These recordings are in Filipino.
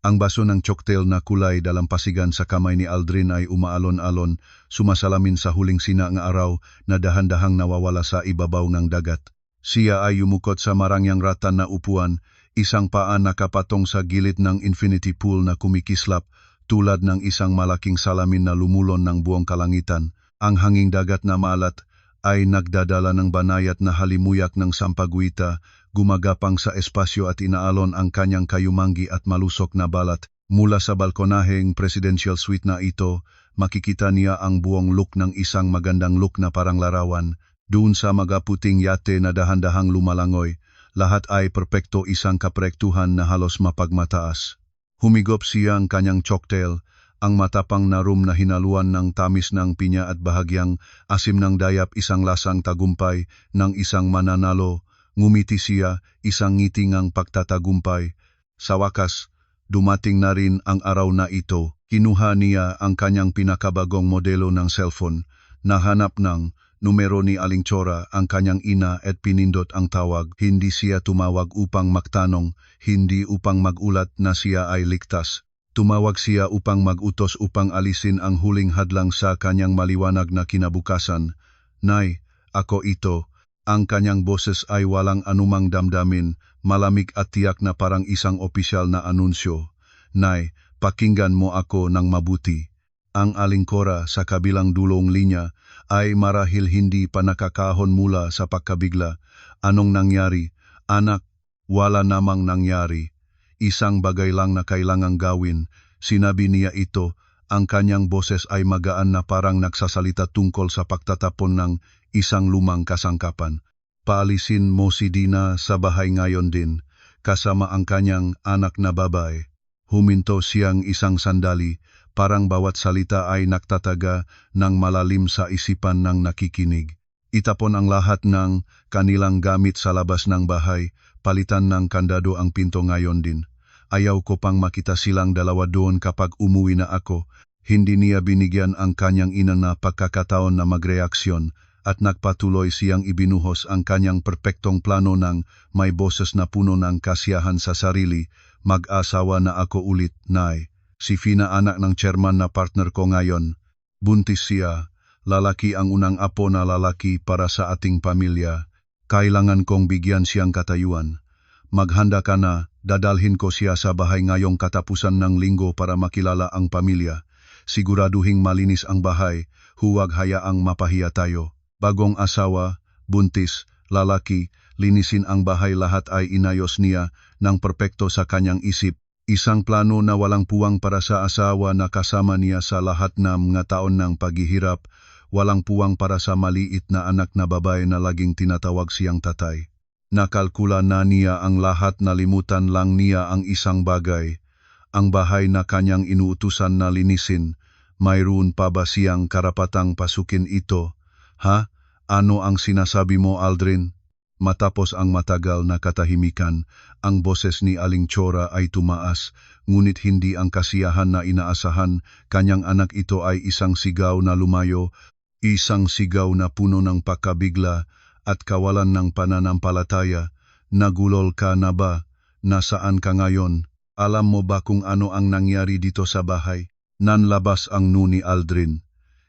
Ang baso ng cocktail na kulay dalampasigan sa kamay ni Aldrin ay umaalon-alon, sumasalamin sa huling sina ng araw na dahan-dahang nawawala sa ibabaw ng dagat. Siya ay yumukot sa marangyang ratan na upuan, isang paa nakapatong sa gilid ng infinity pool na kumikislap, tulad ng isang malaking salamin na lumulon ng buong kalangitan. Ang hanging dagat na maalat ay nagdadala ng banayat na halimuyak ng sampaguita, gumagapang sa espasyo at inaalon ang kanyang kayumanggi at malusok na balat. Mula sa balkonaheng presidential suite na ito, makikita niya ang buong look ng isang magandang look na parang larawan. Doon sa magaputing yate na dahan-dahang lumalangoy, lahat ay perpekto, isang kaprektuhan na halos mapagmataas. Humigop siya ang kanyang cocktail, ang matapang na rum na hinaluan ng tamis ng pinya at bahagyang asim ng dayap, isang lasang tagumpay ng isang mananalo. Ngumiti siya, isang ngitingang pagtatagumpay. Sa wakas, dumating na rin ang araw na ito. Kinuha niya ang kanyang pinakabagong modelo ng cellphone. Nahanap ng numero ni Aling Chora ang kanyang ina at pinindot ang tawag. Hindi siya tumawag upang magtanong, hindi upang magulat na siya ay ligtas. Tumawag siya upang magutos upang alisin ang huling hadlang sa kanyang maliwanag na kinabukasan. Nay, ako ito. Ang kanyang boses ay walang anumang damdamin, malamig at tiyak na parang isang opisyal na anunsyo. Nay, pakinggan mo ako ng mabuti. Ang Aling Cora sa kabilang dulong linya ay marahil hindi pa nakakahon mula sa pagkabigla. Anong nangyari? Anak, wala namang nangyari. Isang bagay lang na kailangang gawin. Sinabi niya ito, ang kanyang boses ay magaan na parang nagsasalita tungkol sa pagtatapon ng isang lumang kasangkapan. Paalisin mo si Dina sa bahay ngayon din, kasama ang kanyang anak na babae. Huminto siyang isang sandali, parang bawat salita ay nagtataga ng malalim sa isipan ng nakikinig. Itapon ang lahat ng kanilang gamit sa labas ng bahay, palitan ng kandado ang pinto ngayon din. Ayaw ko pang makita silang dalawa doon kapag umuwi na ako. Hindi niya binigyan ang kanyang ina na pagkakataon na magreaksyon, at nagpatuloy siyang ibinuhos ang kanyang perpektong plano ng may boses na puno ng kasiyahan sa sarili. Mag-asawa na ako ulit, Nay. Si Fina, anak ng chairman na partner ko ngayon. Buntis siya. Lalaki ang unang apo na lalaki para sa ating pamilya. Kailangan kong bigyan siyang katayuan. Maghanda ka na, dadalhin ko siya sa bahay ngayong katapusan ng linggo para makilala ang pamilya. Siguraduhing malinis ang bahay, huwag hayaang mapahiya tayo. Bagong asawa, buntis, lalaki, linisin ang bahay, lahat ay inayos niya ng perpekto sa kanyang isip. Isang plano na walang puwang para sa asawa na kasama niya sa lahat ng mga taon ng paghihirap, walang puwang para sa maliit na anak na babae na laging tinatawag siyang tatay. Nakalkula na niya ang lahat, nalimutan lang niya ang isang bagay. Ang bahay na kanyang inuutusan na linisin, mayroon pa ba siyang karapatang pasukin ito? Ha? Ano ang sinasabi mo, Aldrin? Matapos ang matagal na katahimikan, ang boses ni Aling Chora ay tumaas, ngunit hindi ang kasiyahan na inaasahan. Kanyang anak ito ay isang sigaw na lumayo, isang sigaw na puno ng pagkabigla at kawalan ng pananampalataya. Nagulol ka na ba? Nasaan ka ngayon? Alam mo ba kung ano ang nangyari dito sa bahay? Nanlabas ang nuni Aldrin.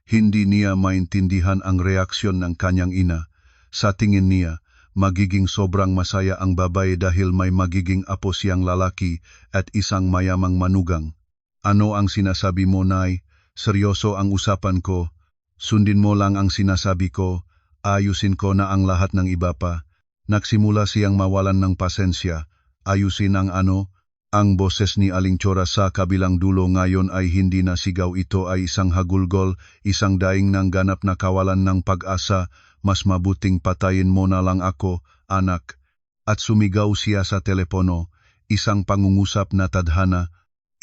Hindi niya maintindihan ang reaksyon ng kanyang ina. Sa tingin niya, magiging sobrang masaya ang babae dahil may magiging apo siyang lalaki at isang mayamang manugang. Ano ang sinasabi mo, Nay? Seryoso ang usapan ko. Sundin mo lang ang sinasabi ko. Ayusin ko na ang lahat ng iba pa. Nagsimula siyang mawalan ng pasensya. Ayusin ang ano? Ang boses ni Aling Chora sa kabilang dulo ngayon ay hindi na sigaw, ito ay isang hagulgol, isang daing ng ganap na kawalan ng pag-asa. Mas mabuting patayin mo na lang ako, anak. At sumigaw siya sa telepono, isang pangungusap na tadhana,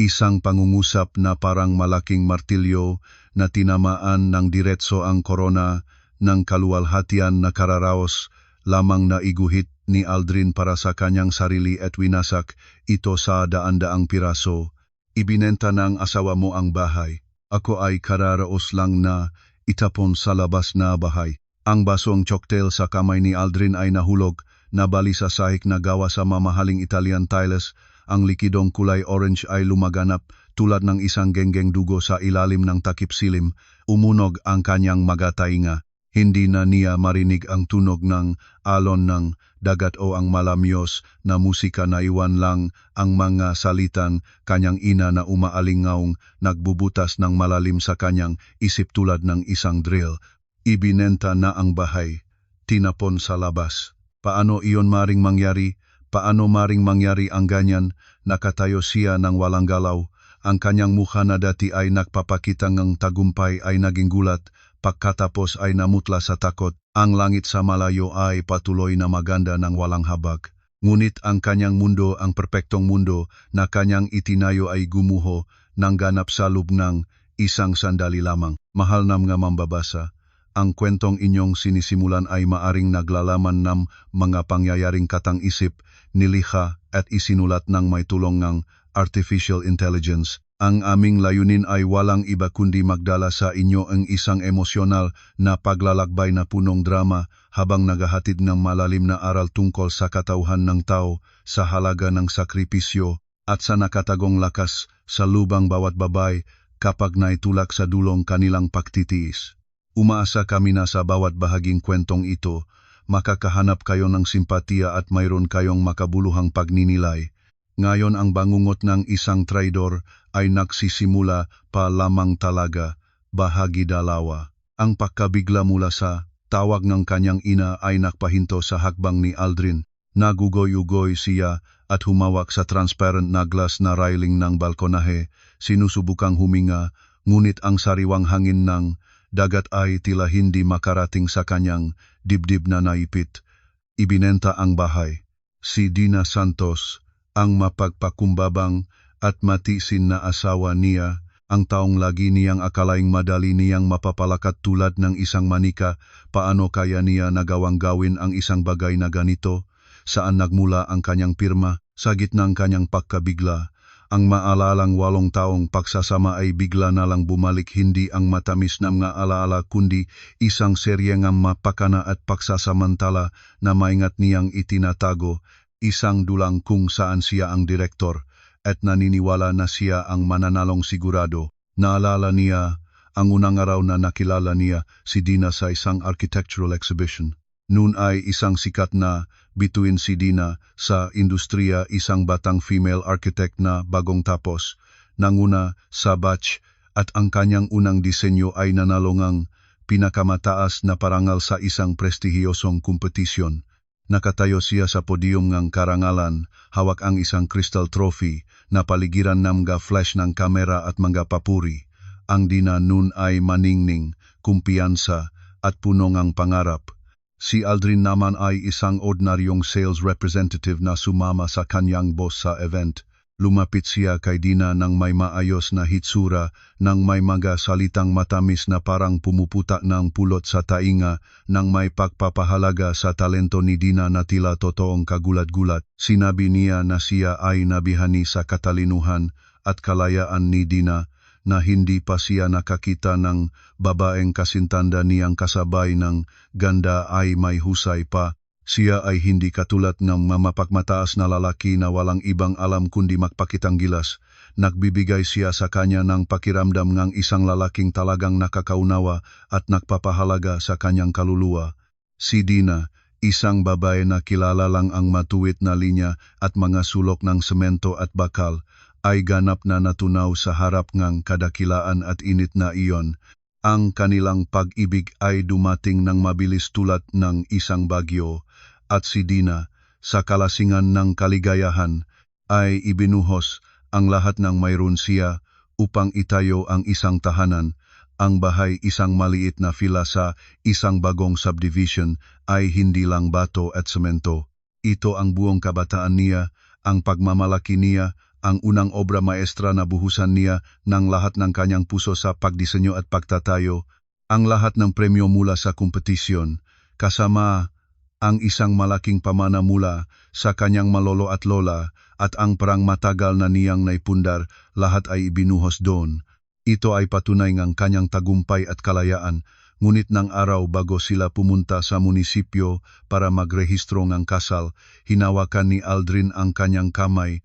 isang pangungusap na parang malaking martilyo na tinamaan ng diretso ang korona ng kaluwalhatian na kararaos lamang na iguhit ni Aldrin para sa kanyang sarili at winasak ito sa daan-daang piraso. Ibinenta ng asawa mo ang bahay. Ako ay kararaos lang na itapon sa labas na bahay. Ang basong cocktail sa kamay ni Aldrin ay nahulog, nabali sa sahig na gawa sa mamahaling Italian tiles. ang likidong kulay orange ay lumaganap tulad ng isang genggeng dugo sa ilalim ng takip silim. Umunog ang kanyang magatainga. Hindi na niya marinig ang tunog ng alon ng dagat o ang malamyos na musika, na iwan lang ang mga salitang kanyang ina na umaalingaong nagbubutas ng malalim sa kanyang isip tulad ng isang drill. Ibinenta na ang bahay. Tinapon sa labas. Paano iyon maring mangyari? Paano maring mangyari ang ganyan? Nakatayo siya ng walang galaw. Ang kanyang mukha na dati ay nagpapakita ng tagumpay ay naging gulat. Pagkatapos ay namutla sa takot. Ang langit sa malayo ay patuloy na maganda ng walang habag. Ngunit ang kanyang mundo, ang perpektong mundo na kanyang itinayo ay gumuho ng ganap sa loob ng isang sandali lamang. Mahal na mga mambabasa, ang kwentong inyong sinisimulan ay maaring naglalaman ng mga pangyayaring katang-isip, nilikha at isinulat ng may tulong ng artificial intelligence. Ang aming layunin ay walang iba kundi magdala sa inyo ang isang emosyonal na paglalakbay na punong drama habang naghahatid ng malalim na aral tungkol sa katauhan ng tao, sa halaga ng sakripisyo, at sa nakatagong lakas sa lubang bawat babae kapag naitulak sa dulong kanilang pagtitiis. Umaasa kami na sa bawat bahaging kwentong ito, makakahanap kayo ng simpatiya at mayroon kayong makabuluhang pagninilay. Ngayon ang bangungot ng isang traidor ay nagsisimula pa lamang talaga. Bahagi 2. Ang pagkabigla mula sa tawag ng kanyang ina ay nakpahinto sa hakbang ni Aldrin. Nagugoy-ugoy siya at humawak sa transparent na glass na railing ng balkonahe. Sinusubukang huminga, ngunit ang sariwang hangin ng dagat ay tila hindi makarating sa kanyang dibdib na naipit. Ibinenta ang bahay. Si Dina Santos, ang mapagpakumbabang at matisin na asawa niya, ang taong lagi niyang akalaing madali niyang mapapalakat tulad ng isang manika. Paano kaya niya nagawang gawin ang isang bagay na ganito? Saan nagmula ang kanyang pirma? Sa gitnang kanyang pagkabigla, ang maalalang 8 taong pagsasama ay bigla na lang bumalik. Hindi ang matamis na mga alaala kundi isang serye ng mapakana at pagsasamantala na maingat niyang itinatago. Isang dulang kung saan siya ang direktor at naniniwala na siya ang mananalong sigurado. Naalala niya ang unang araw na nakilala niya si Dina sa isang architectural exhibition. Noon ay isang sikat na bituin si Dina sa industriya, isang batang female architect na bagong tapos, nanguna sa batch, at ang kanyang unang disenyo ay nanalo ng pinakamataas na parangal sa isang prestihiyosong kompetisyon. Nakatayo siya sa podium ng karangalan, hawak ang isang crystal trophy na paligiran ng mga flash ng kamera at mga papuri. Ang Dina nun ay maningning, kumpiyansa at puno ng pangarap. Si Aldrin naman ay isang ordinaryong sales representative na sumama sa kanyang boss sa event. Lumapit siya kay Dina ng may maayos na hitsura, ng may mga salitang matamis na parang pumuputa ng pulot sa tainga, ng may pagpapahalaga sa talento ni Dina na tila totoong kagulat-gulat. Sinabi niya na siya ay nabihani sa katalinuhan at kalayaan ni Dina, na hindi pa siya nakakita ng babaeng kasintanda niyang kasabay ng ganda ay may husay pa. Siya ay hindi katulad ng mapagmataas na lalaki na walang ibang alam kundi magpakitang gilas. Nagbibigay siya sa kanya ng pakiramdam ng isang lalaking talagang nakakaunawa at nagpapahalaga sa kanyang kaluluwa. Si Dina, isang babae na kilala lang ang matuwid na linya at mga sulok ng semento at bakal, ay ganap na natunaw sa harap ng kadakilaan at init na iyon. Ang kanilang pag-ibig ay dumating ng mabilis tulad ng isang bagyo, at si Dina, sa kalasingan ng kaligayahan, ay ibinuhos ang lahat ng mayroon siya upang itayo ang isang tahanan. Ang bahay, isang maliit na villa sa isang bagong subdivision, ay hindi lang bato at semento. Ito ang buong kabataan niya, ang pagmamalaki niya, ang unang obra maestra na buhusan niya ng lahat ng kanyang puso sa pagdisenyo at pagtatayo, ang lahat ng premyo mula sa kompetisyon, kasama ang isang malaking pamana mula sa kanyang malolo at lola, at ang parang matagal na niyang naipundar, lahat ay ibinuhos doon. Ito ay patunay ng kanyang tagumpay at kalayaan, ngunit ng araw bago sila pumunta sa munisipyo para magrehistro ng kasal, hinawakan ni Aldrin ang kanyang kamay.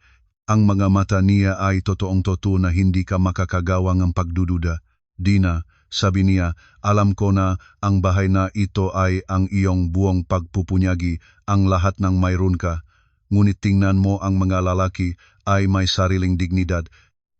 Ang mga mata niya ay totoong-totoo na hindi ka makakagawa ng pagdududa. Dina, sabi niya, alam ko na ang bahay na ito ay ang iyong buong pagpupunyagi, ang lahat ng mayroon ka. Ngunit tingnan mo ang mga lalaki ay may sariling dignidad.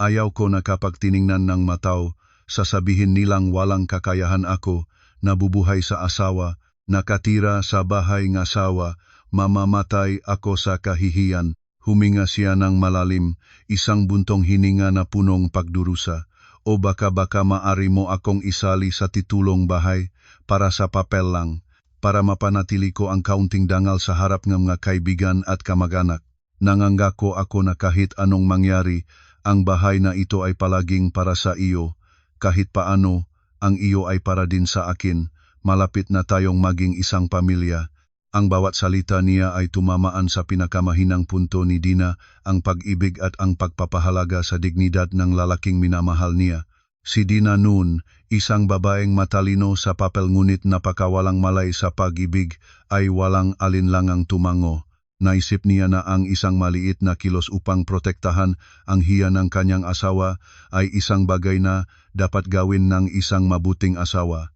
Ayaw ko na kapag tiningnan ng matao, sasabihin nilang walang kakayahan ako, nabubuhay sa asawa, nakatira sa bahay ng asawa, mamamatay ako sa kahihiyan. Huminga siya ng malalim, isang buntong hininga na punong pagdurusa. O baka maari mo akong isali sa titulong bahay para sa papel lang, para mapanatili ko ang kaunting dangal sa harap ng mga kaibigan at kamag-anak. Nangangako ako na kahit anong mangyari, ang bahay na ito ay palaging para sa iyo. Kahit paano, ang iyo ay para din sa akin. Malapit na tayong maging isang pamilya. Ang bawat salita niya ay tumamaan sa pinakamahinang punto ni Dina, ang pag-ibig at ang pagpapahalaga sa dignidad ng lalaking minamahal niya. Si Dina noon, isang babaeng matalino sa papel ngunit napakawalang malay sa pag-ibig, ay walang alinlangang tumango. Naisip niya na ang isang maliit na kilos upang protektahan ang hiya ng kanyang asawa ay isang bagay na dapat gawin ng isang mabuting asawa.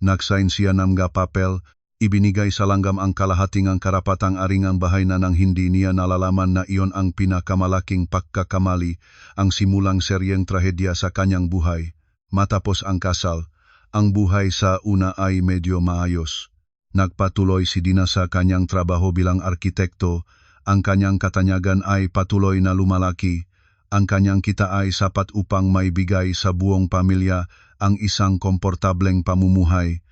Nagsign siya ng mga papel. Ibinigay sa langgam ang kalahating ang karapatang aringang bahay na nang hindi niya nalalaman na iyon ang pinakamalaking pagkakamali, ang simulang seryeng trahedya sa kanyang buhay. Matapos ang kasal, ang buhay sa una ay medyo maayos. Nagpatuloy si Dina sa kanyang trabaho bilang arkitekto, ang kanyang katanyagan ay patuloy na lumalaki, ang kanyang kita ay sapat upang maibigay sa buong pamilya ang isang komportableng pamumuhay.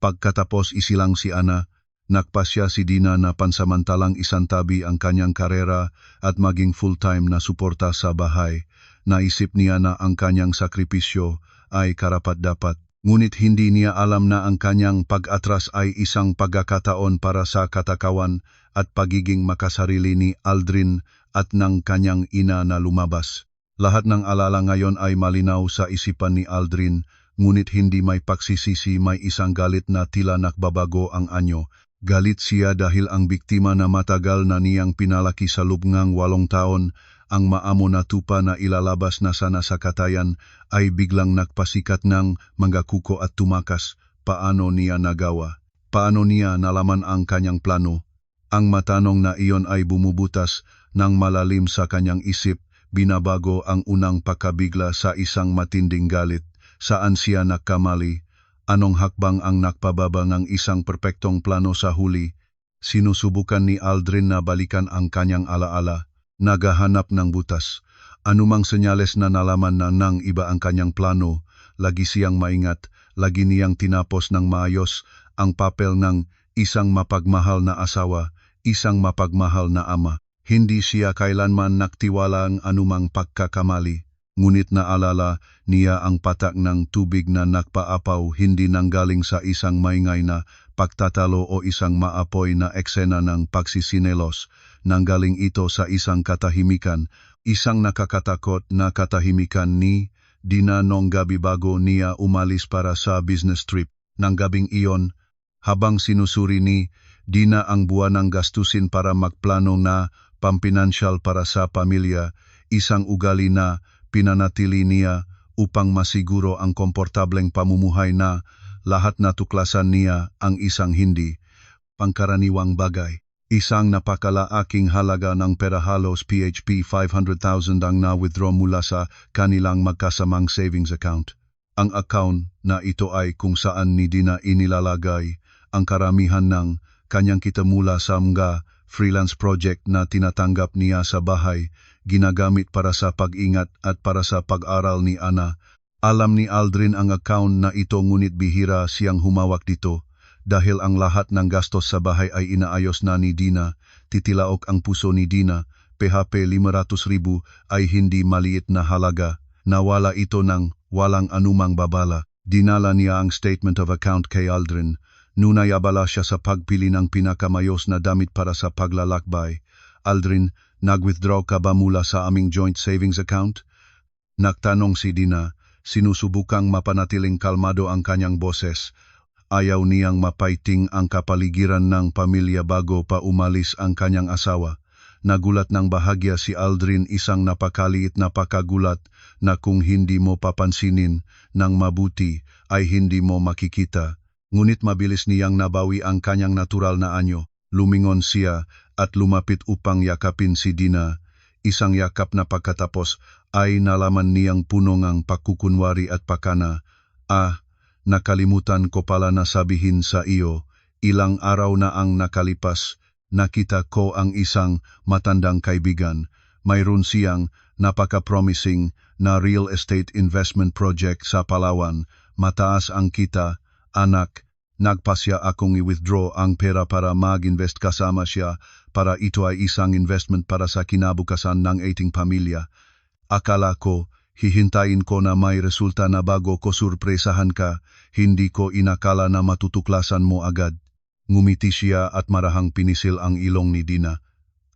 Pagkatapos isilang si Ana, nagpasya si Dina na pansamantalang isantabi ang kanyang karera at maging full-time na suporta sa bahay. Naisip niya na ang kanyang sakripisyo ay karapat-dapat. Ngunit hindi niya alam na ang kanyang pag-atras ay isang pagkakataon para sa katakawan at pagiging makasarili ni Aldrin at ng kanyang ina na lumabas. Lahat ng alala ngayon ay malinaw sa isipan ni Aldrin, ngunit hindi may pagsisisi, may isang galit na tila nakbabago ang anyo. Galit siya dahil ang biktima na matagal na niyang pinalaki sa loob ng 8 taon, ang maamo na tupa na ilalabas na sana sa katayan, ay biglang nagpasikat ng mga kuko at tumakas. Paano niya nagawa? Paano niya nalaman ang kanyang plano? Ang matanong na iyon ay bumubutas ng malalim sa kanyang isip, binabago ang unang pakabigla sa isang matinding galit. Saan siya nagkamali? Anong hakbang ang nakpababa ng isang perpektong plano sa huli? Sinusubukan ni Aldrin na balikan ang kanyang alaala, naghahanap ng butas. Anumang senyales na nalaman na ng iba ang kanyang plano, lagi siyang maingat, lagi niyang tinapos ng maayos ang papel ng isang mapagmahal na asawa, isang mapagmahal na ama. Hindi siya kailanman nagtiwala ang anumang pagkakamali. Ngunit naalala niya ang patak ng tubig na nagpaapaw, hindi nanggaling sa isang maingay na pagtatalo o isang maapoy na eksena ng pagsisinelos. Nanggaling ito sa isang katahimikan, isang nakakatakot na katahimikan ni Dina nung gabi bago niya umalis para sa business trip. Nang gabing iyon, habang sinusuri ni Dina ang buwan ng gastusin para magplano na pampinansyal para sa pamilya, isang ugali na pinanatili niya upang masiguro ang komportableng pamumuhay na lahat natuklasan niya ang isang hindi pangkaraniwang bagay. Isang napakalaaking halaga ng pera, halos PHP 500,000 ang na-withdraw mula sa kanilang magkasamang savings account. Ang account na ito ay kung saan ni Dina inilalagay ang karamihan ng kanyang kita mula sa mga freelance project na tinatanggap niya sa bahay, ginagamit para sa pag-ingat at para sa pag-aral ni Ana. Alam ni Aldrin ang account na ito, ngunit bihira siyang humawak dito. Dahil ang lahat ng gastos sa bahay ay inaayos na ni Dina, titilaok ang puso ni Dina. PHP 500,000 ay hindi maliit na halaga. Nawala ito ng walang anumang babala. Dinala niya ang statement of account kay Aldrin. Nunay abala siya sa pagpili ng pinakamayos na damit para sa paglalakbay. Aldrin, nag-withdraw ka ba mula sa aming joint savings account? Nagtanong si Dina. Sinusubukang mapanatiling kalmado ang kanyang boses. Ayaw niyang mapaiting ang kapaligiran ng pamilya bago pa umalis ang kanyang asawa. Nagulat ng bahagya si Aldrin, isang napakaliit na pakagulat na kung hindi mo papansinin ng mabuti ay hindi mo makikita. Ngunit mabilis niyang nabawi ang kanyang natural na anyo. Lumingon siya at lumapit upang yakapin si Dina. Isang yakap na pagkatapos ay nalaman niyang puno ng pakukunwari at pakana. Nakalimutan ko pala na sabihin sa iyo, ilang araw na ang nakalipas. Nakita ko ang isang matandang kaibigan. Mayroon siyang napaka-promising na real estate investment project sa Palawan. Mataas ang kita, anak. Nagpasya akong i-withdraw ang pera para mag-invest kasama siya para ito ay isang investment para sa kinabukasan ng ating pamilya. Akala ko, hihintayin ko na may resulta na bago ko surpresahan ka. Hindi ko inakala na matutuklasan mo agad. Ngumiti siya at marahang pinisil ang ilong ni Dina.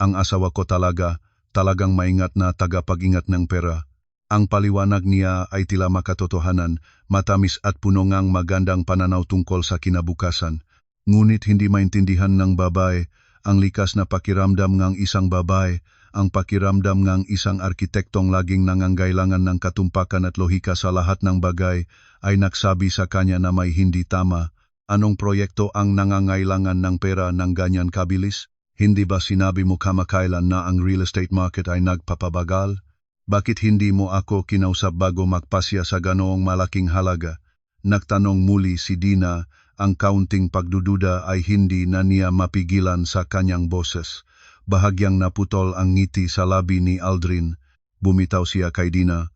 Ang asawa ko talagang maingat na tagapag-ingat ng pera. Ang paliwanag niya ay tila makatotohanan, matamis at puno ngang magandang pananaw tungkol sa kinabukasan. Ngunit hindi maintindihan ng babae ang likas na pakiramdam ng isang babae, ang pakiramdam ng isang arkitektong laging nangangailangan ng katumpakan at lohika sa lahat ng bagay ay nagsabi sa kanya na may hindi tama. Anong proyekto ang nangangailangan ng pera ng ganyan kabilis? Hindi ba sinabi mo kamakailan na ang real estate market ay nagpapabagal? Bakit hindi mo ako kinausap bago magpasya sa ganoong malaking halaga? Nagtanong muli si Dina, ang kaunting pagdududa ay hindi na niya mapigilan sa kanyang boses. Bahagyang naputol ang ngiti sa labi ni Aldrin. Bumitaw siya kay Dina.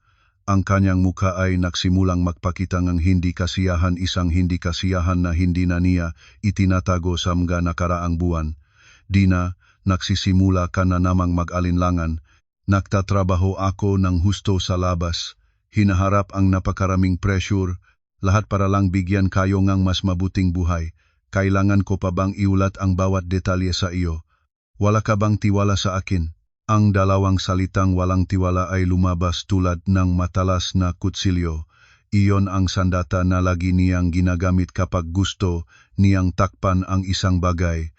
Ang kanyang mukha ay nagsimulang magpakita ng hindi kasiyahan, isang hindi kasiyahan na hindi na niya itinatago sa mga nakaraang buwan. Dina, nagsisimula ka na namang mag-alinlangan. Nagtatrabaho ako ng husto sa labas. Hinaharap ang napakaraming pressure, lahat para lang bigyan kayo ng mas mabuting buhay. Kailangan ko pa bang iulat ang bawat detalye sa iyo? Wala ka bang tiwala sa akin? Ang dalawang salitang walang tiwala ay lumabas tulad ng matalas na kutsilyo. Iyon ang sandata na lagi niyang ginagamit kapag gusto niyang takpan ang isang bagay.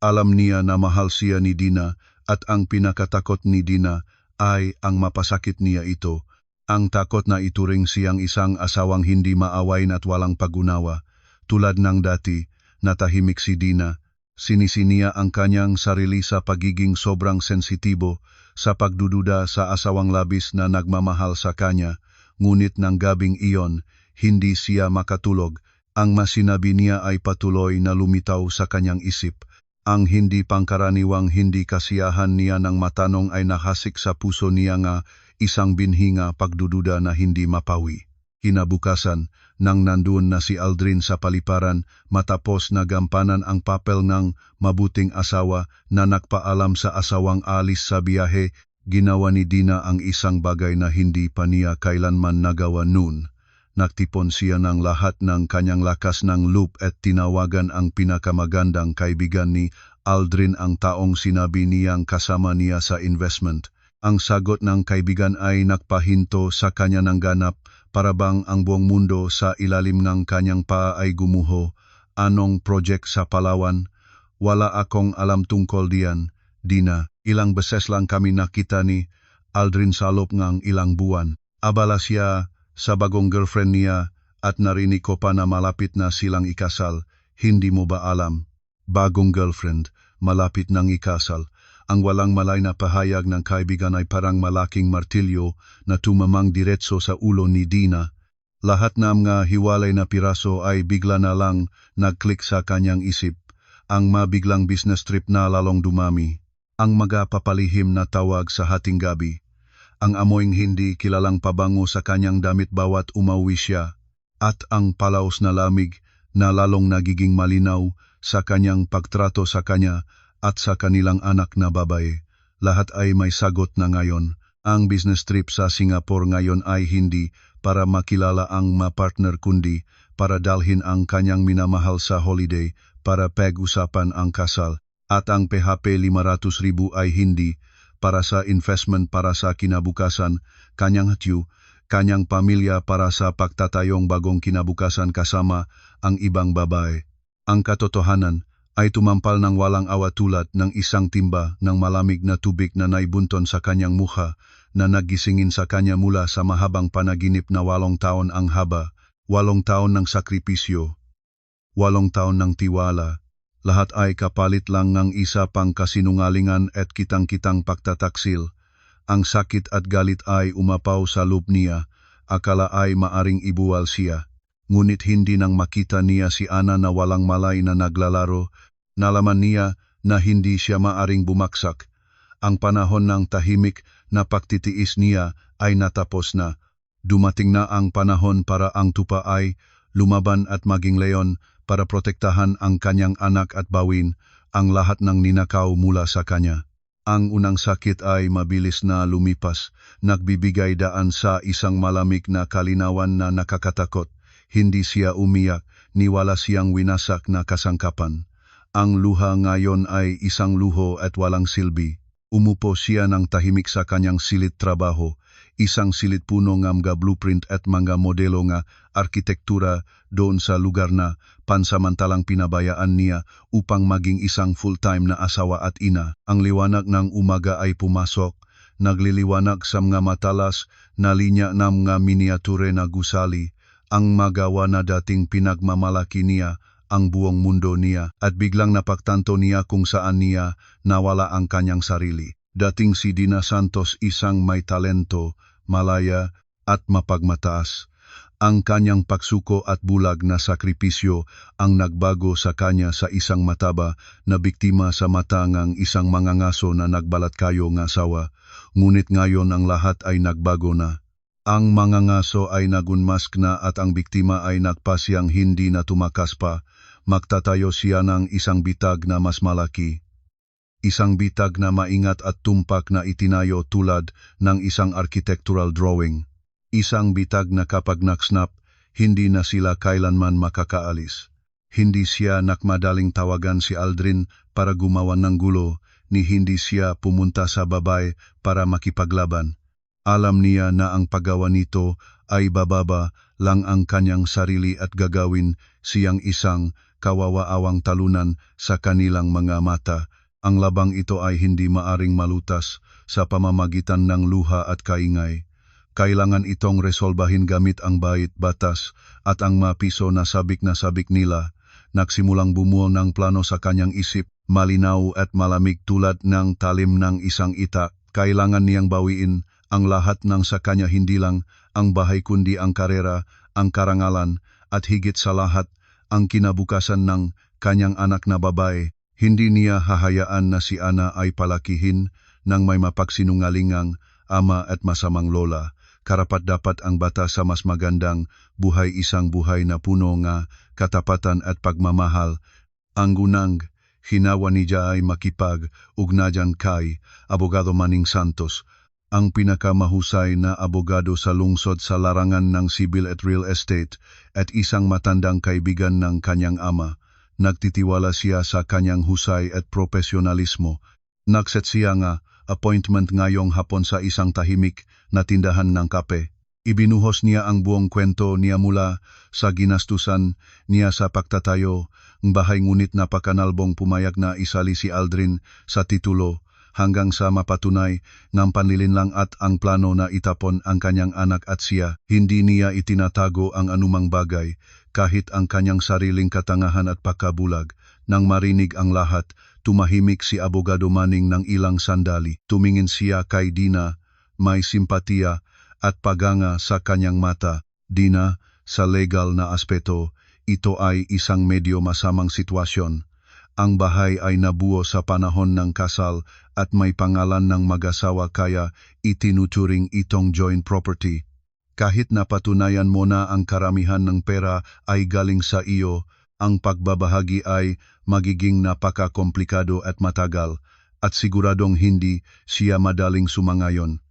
Alam niya na mahal siya ni Dina at ang pinakatakot ni Dina ay ang mapasakit niya ito. Ang takot na ituring siyang isang asawang hindi maawain at walang pag-unawa. Tulad ng dati, natahimik si Dina. Sinisi niya ang kanyang sarili sa pagiging sobrang sensitibo, sa pagdududa sa asawang labis na nagmamahal sa kanya. Ngunit ng gabing iyon, hindi siya makatulog. Ang masinabi niya ay patuloy na lumitaw sa kanyang isip. Ang hindi pangkaraniwang hindi kasiyahan niya ng matanong ay nahasik sa puso niya nga isang binhinga pagdududa na hindi mapawi. Kinabukasan, nang nandoon na si Aldrin sa paliparan, matapos na gampanan ang papel ng mabuting asawa na nagpaalam sa asawang alis sa biyahe, ginawa ni Dina ang isang bagay na hindi pa niya kailanman nagawa noon. Nagtipon siya ng lahat ng kanyang lakas ng loob at tinawagan ang pinakamagandang kaibigan ni Aldrin, ang taong sinabi niyang kasama niya sa investment. Ang sagot ng kaibigan ay nagpahinto sa kanya ng ganap, para bang ang buong mundo sa ilalim ng kanyang paa ay gumuho. Anong project sa Palawan? Wala akong alam tungkol diyan, Dina. Ilang beses lang kami nakita ni Aldrin sa loob ng ilang buwan. Abala siya sa bagong girlfriend niya at narinig ko pa na malapit na silang ikasal. Hindi mo ba alam? Bagong girlfriend, malapit ng ikasal. Ang walang malay na pahayag ng kaibigan ay parang malaking martilyo na tumamang diretso sa ulo ni Dina. Lahat ng mga hiwalay na piraso ay bigla na lang nag-click sa kanyang isip. Ang mabiglang business trip na lalong dumami. Ang magapapalihim na tawag sa hating gabi. Ang amoyng hindi kilalang pabango sa kanyang damit bawat umauwi siya. At ang palaos na lamig na lalong nagiging malinaw sa kanyang pagtrato sa kanya at sa kanilang anak na babae. Lahat ay may sagot na ngayon. Ang business trip sa Singapore ngayon ay hindi para makilala ang ma-partner kundi para dalhin ang kanyang minamahal sa holiday para pag-usapan ang kasal. At ang PHP 500,000 ay hindi para sa investment para sa kinabukasan, kanyang hatyu, kanyang pamilya para sa pagtatayong bagong kinabukasan kasama ang ibang babae. Ang katotohanan, ay tumampal ng walang awa tulad ng isang timba ng malamig na tubig na naibunton sa kanyang mukha na nagisingin sa kanya mula sa mahabang panaginip na 8 taon ang haba, 8 taon ng sakripisyo, 8 taon ng tiwala. Lahat ay kapalit lang ng isa pang kasinungalingan at kitang-kitang pagtataksil. Ang sakit at galit ay umapaw sa loob niya, akala ay maaring ibuwal siya. Ngunit hindi nang makita niya si Ana na walang malay na naglalaro, nalaman niya na hindi siya maaring bumaksak. Ang panahon ng tahimik na pagtitiis niya ay natapos na. Dumating na ang panahon para ang tupa ay lumaban at maging leon para protektahan ang kanyang anak at bawin ang lahat ng ninakaw mula sa kanya. Ang unang sakit ay mabilis na lumipas, nagbibigay daan sa isang malamig na kalinawan na nakakatakot. Hindi siya umiyak, ni wala siyang winasak na kasangkapan. Ang luha ngayon ay isang luho at walang silbi. Umupo siya ng tahimik sa kanyang silid trabaho, isang silid puno ng mga blueprint at mga modelo nga arkitektura doon sa lugar na pansamantalang pinabayaan niya upang maging isang full-time na asawa at ina. Ang liwanag ng umaga ay pumasok, nagliliwanag sa mga matalas na linya ng mga miniature na gusali, ang magawa na dating pinagmamalaki niya ang buong mundo niya at biglang napagtanto niya kung saan niya nawala ang kanyang sarili. Dating si Dina Santos isang may talento, malaya at mapagmataas. Ang kanyang pagsuko at bulag na sakripisyo ang nagbago sa kanya sa isang mataba na biktima sa mata ng isang mangangaso na nagbalat kayo ng asawa. Ngunit ngayon ang lahat ay nagbago na. Ang mangangaso ay nagunmask na at ang biktima ay nagpasyang hindi na tumakas pa. Magtatayo siya ng isang bitag na mas malaki. Isang bitag na maingat at tumpak na itinayo tulad ng isang architectural drawing. Isang bitag na kapag naksnap, hindi na sila kailanman makakaalis. Hindi siya nakmadaling tawagan si Aldrin para gumawa ng gulo, ni hindi siya pumunta sa babae para makipaglaban. Alam niya na ang paggawa nito ay bababa lang ang kanyang sarili at gagawin siyang isang kawawa-awang talunan sa kanilang mga mata. Ang labang ito ay hindi maaring malutas sa pamamagitan ng luha at kaingay. Kailangan itong resolbahin gamit ang bait batas at ang mapiso na sabik nila. Nagsimulang bumuo ng plano sa kanyang isip, malinaw at malamig tulad ng talim ng isang ita. Kailangan niyang bawiin ang lahat ng sa kanya, hindi lang ang bahay kundi ang karera, ang karangalan, at higit sa lahat, ang kinabukasan ng kanyang anak na babae. Hindi niya hahayaan na si Ana ay palakihin ng may mapagsinungalingang ama at masamang lola. Karapat-dapat ang bata sa mas magandang buhay, isang buhay na puno ng katapatan at pagmamahal. Ang gunang hinawa niya ay makipag-ugnayan kay Abogado Manning Santos, ang pinakamahusay na abogado sa lungsod sa larangan ng civil at real estate at isang matandang kaibigan ng kanyang ama. Nagtitiwala siya sa kanyang husay at profesionalismo. Nagset siya nga appointment ngayong hapon sa isang tahimik na tindahan ng kape. Ibinuhos niya ang buong kwento niya mula sa ginastusan niya sa pagtatayo ng bahay, ngunit napakanalbong pumayag na isali si Aldrin sa titulo hanggang sa mapatunay ng panlilinlang at ang plano na itapon ang kanyang anak at siya. Hindi niya itinatago ang anumang bagay, kahit ang kanyang sariling katangahan at pagkabulag. Nang marinig ang lahat, tumahimik si Abogado Manning ng ilang sandali. Tumingin siya kay Dina, may simpatiya at paganga sa kanyang mata. Dina, sa legal na aspeto, ito ay isang medyo masamang sitwasyon. Ang bahay ay nabuo sa panahon ng kasal at may pangalan ng mag-asawa, kaya itinuturing itong joint property. Kahit napatunayan mo na ang karamihan ng pera ay galing sa iyo, ang pagbabahagi ay magiging napaka-komplikado at matagal, at siguradong hindi siya madaling sumangayon.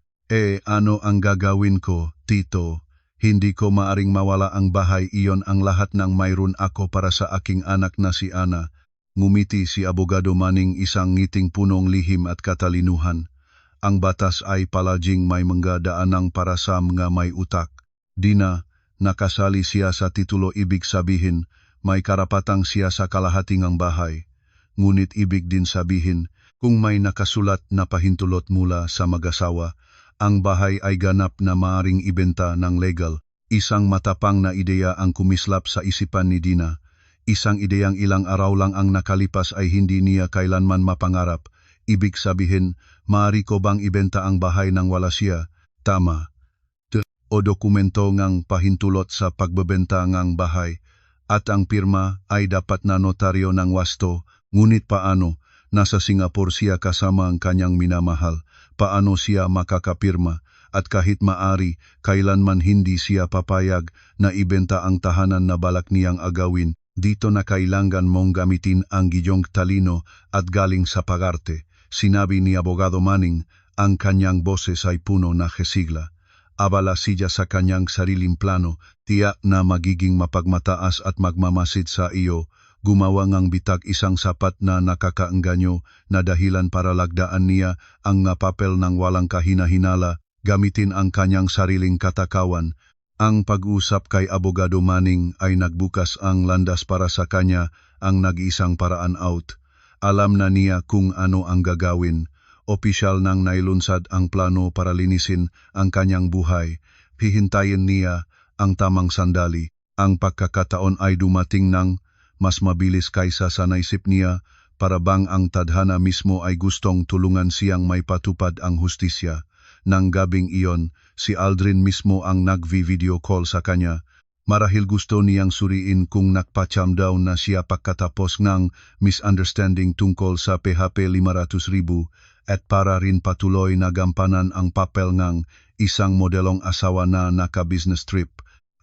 Ano ang gagawin ko, Tito? Hindi ko maaring mawala ang bahay, iyon ang lahat ng mayroon ako para sa aking anak na si Ana. Ngumiti si Abogado Manning, isang ngiting punong lihim at katalinuhan. Ang batas ay palaging may mga daanang para sa mga may utak. Dina, nakasali siya sa titulo, ibig sabihin may karapatang siya sa kalahating ang bahay. ngunit ibig din sabihin, kung may nakasulat na pahintulot mula sa mag-asawa, ang bahay ay ganap na maaring ibenta ng legal. Isang matapang na ideya ang kumislap sa isipan ni Dina. Isang ideyang ilang araw lang ang nakalipas ay hindi niya kailanman mapangarap. Ibig sabihin, maaari ko bang ibenta ang bahay nang wala siya? Tama. O dokumento ngang pahintulot sa pagbebenta ngang bahay. At ang pirma ay dapat na notaryo ng wasto. Ngunit paano? Nasa Singapore siya kasama ang kanyang minamahal. Paano siya makakapirma? At kahit maari, kailanman hindi siya papayag na ibenta ang tahanan na balak niyang agawin. Dito na kailangan mong gamitin ang giyong talino at galing sa pagarte. Sinabi ni Abogado Manning, ang kanyang boses ay puno na hesigla. Abala siya sa kanyang sariling plano, tiyak na magiging mapagmataas at magmamasid sa iyo. Gumawa ngang bitag isang sapat na nakakaengganyo na dahilan para lagdaan niya ang papel ng walang kahina-hinala, gamitin ang kanyang sariling katakawan. Ang pag-usap kay Abogado Manning ay nagbukas ang landas para sa kanya ang nag-isang paraan out. Alam na niya kung ano ang gagawin. Opisyal nang nailunsad ang plano para linisin ang kanyang buhay. Hihintayin niya ang tamang sandali. Ang pagkakataon ay dumating ng mas mabilis kaysa sa naisip niya, para bang ang tadhana mismo ay gustong tulungan siyang may patupad ang hustisya. Nang gabing iyon, si Aldrin mismo ang nag-video call sa kanya. Marahil gusto niyang suriin kung nakpacham daw na siya pagkatapos ng misunderstanding tungkol sa PHP 500,000 at para rin patuloy na gampanan ang papel ng isang modelong asawa na naka-business trip.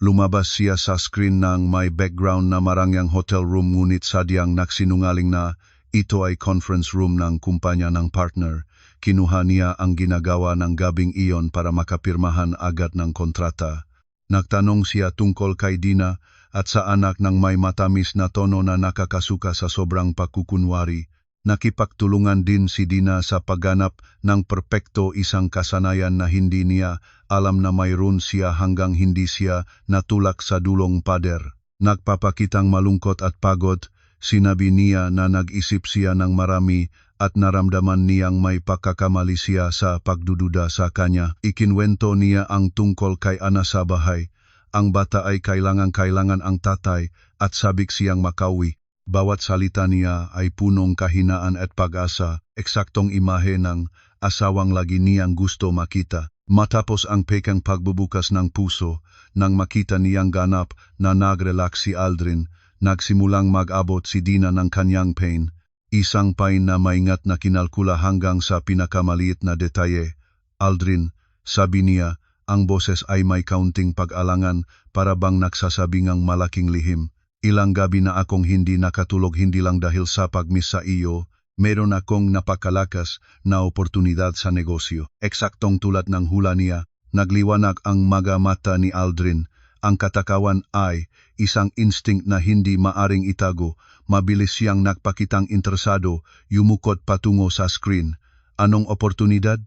Lumabas siya sa screen ng may background na marangyang hotel room ngunit sadyang nagsinungaling na ito ay conference room ng kumpanya ng partner. Kinuha niya ang ginagawa ng gabing iyon para makapirmahan agad ng kontrata. Nagtanong siya tungkol kay Dina at sa anak ng may matamis na tono na nakakasuka sa sobrang pagkukunwari. Nakipagtulungan din si Dina sa pagganap ng perpekto isang kasanayan na hindi niya alam na mayroon siya hanggang hindi siya natulak sa dulong pader. Nagpapakitang malungkot at pagod, sinabi niya na nag-isip siya ng marami at naramdaman niyang may pagkakamali siya sa pagdududa sa kanya. Ikinwento niya ang tungkol kay Ana sa bahay. Ang bata ay kailangan ang tatay at sabik siyang makauwi. Bawat salita niya ay punong kahinaan at pag-asa, eksaktong imahe ng asawang lagi niyang gusto makita. Matapos ang pekang pagbubukas ng puso, nang makita niyang ganap na nag-relax si Aldrin, nagsimulang mag-abot si Dina ng kanyang pain. Isang pain na maingat na kinalkula hanggang sa pinakamaliit na detalye. Aldrin, sabi niya, ang boses ay may kaunting pag-alangan para bang nagsasabingang malaking lihim. Ilang gabi na akong hindi nakatulog hindi lang dahil sa pag-miss sa iyo, meron akong napakalakas na oportunidad sa negosyo. Eksaktong tulad ng hula niya, nagliwanag ang mga mata ni Aldrin. Ang katakawan ay isang instinct na hindi maaring itago. Mabilis siyang nagpakitang interesado, yumukot patungo sa screen. Anong oportunidad?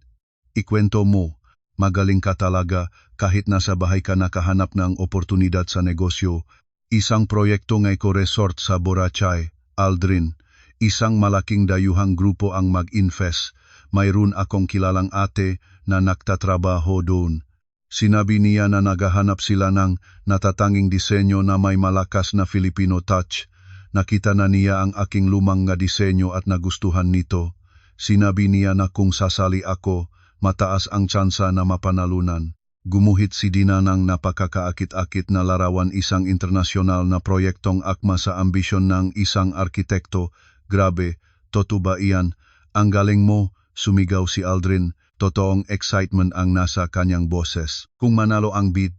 Ikwento mo. Magaling ka talaga kahit nasa bahay ka nakahanap ng oportunidad sa negosyo. Isang proyekto ng eco-resort sa Boracay, Aldrin. Isang malaking dayuhang grupo ang mag-invest. Mayroon akong kilalang ate na nagtatrabaho doon. Sinabi niya na naghahanap sila ng natatanging disenyo na may malakas na Filipino touch. Nakita na niya ang aking lumang nga disenyo at nagustuhan nito. Sinabi niya na kung sasali ako, mataas ang tsansa na mapanalunan. Gumuhit si Dina ng napakakaakit-akit na larawan isang internasyonal na proyektong akma sa ambisyon ng isang arkitekto. Grabe, totoo ba iyan? Ang galing mo, sumigaw si Aldrin. Totoong excitement ang nasa kanyang boses. Kung manalo ang bid,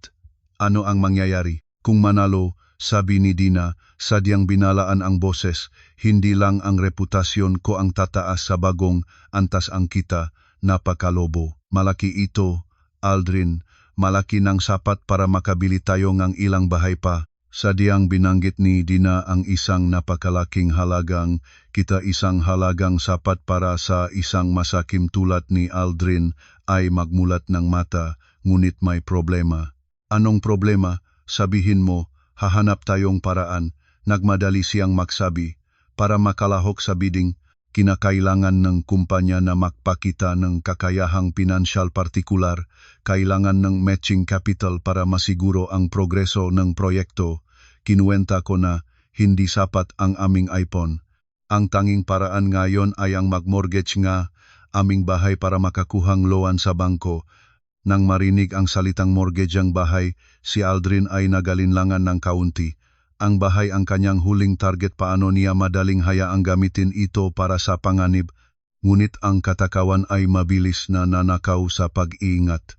ano ang mangyayari? Kung manalo, sabi ni Dina, sadyang binalaan ang boses. Hindi lang ang reputasyon ko ang tataas sa bagong antas ang kita. Napakalobo. Malaki ito, Aldrin. Malaki ng sapat para makabili tayo ng ilang bahay pa. Sadyang binanggit ni Dina ang isang napakalaking halagang, kita isang halagang sapat para sa isang masakim tulad ni Aldrin ay magmulat ng mata, ngunit may problema. Anong problema? Sabihin mo, hahanap tayong paraan. Nagmadali siyang magsabi. Para makalahok sa bidding, kinakailangan ng kumpanya na magpakita ng kakayahang pinansyal partikular, kailangan ng matching capital para masiguro ang progreso ng proyekto. Kinuwenta ko na hindi sapat ang aming iPhone. Ang tanging paraan ngayon ay ang mag-mortgage nga aming bahay para makakuhang loan sa bangko. Nang marinig ang salitang mortgage ang bahay, si Aldrin ay nagalinlangan ng kaunti. Ang bahay ang kanyang huling target, paano niya madaling hayaang gamitin ito para sa panganib, ngunit ang katakawan ay mabilis na nanakaw sa pag-iingat.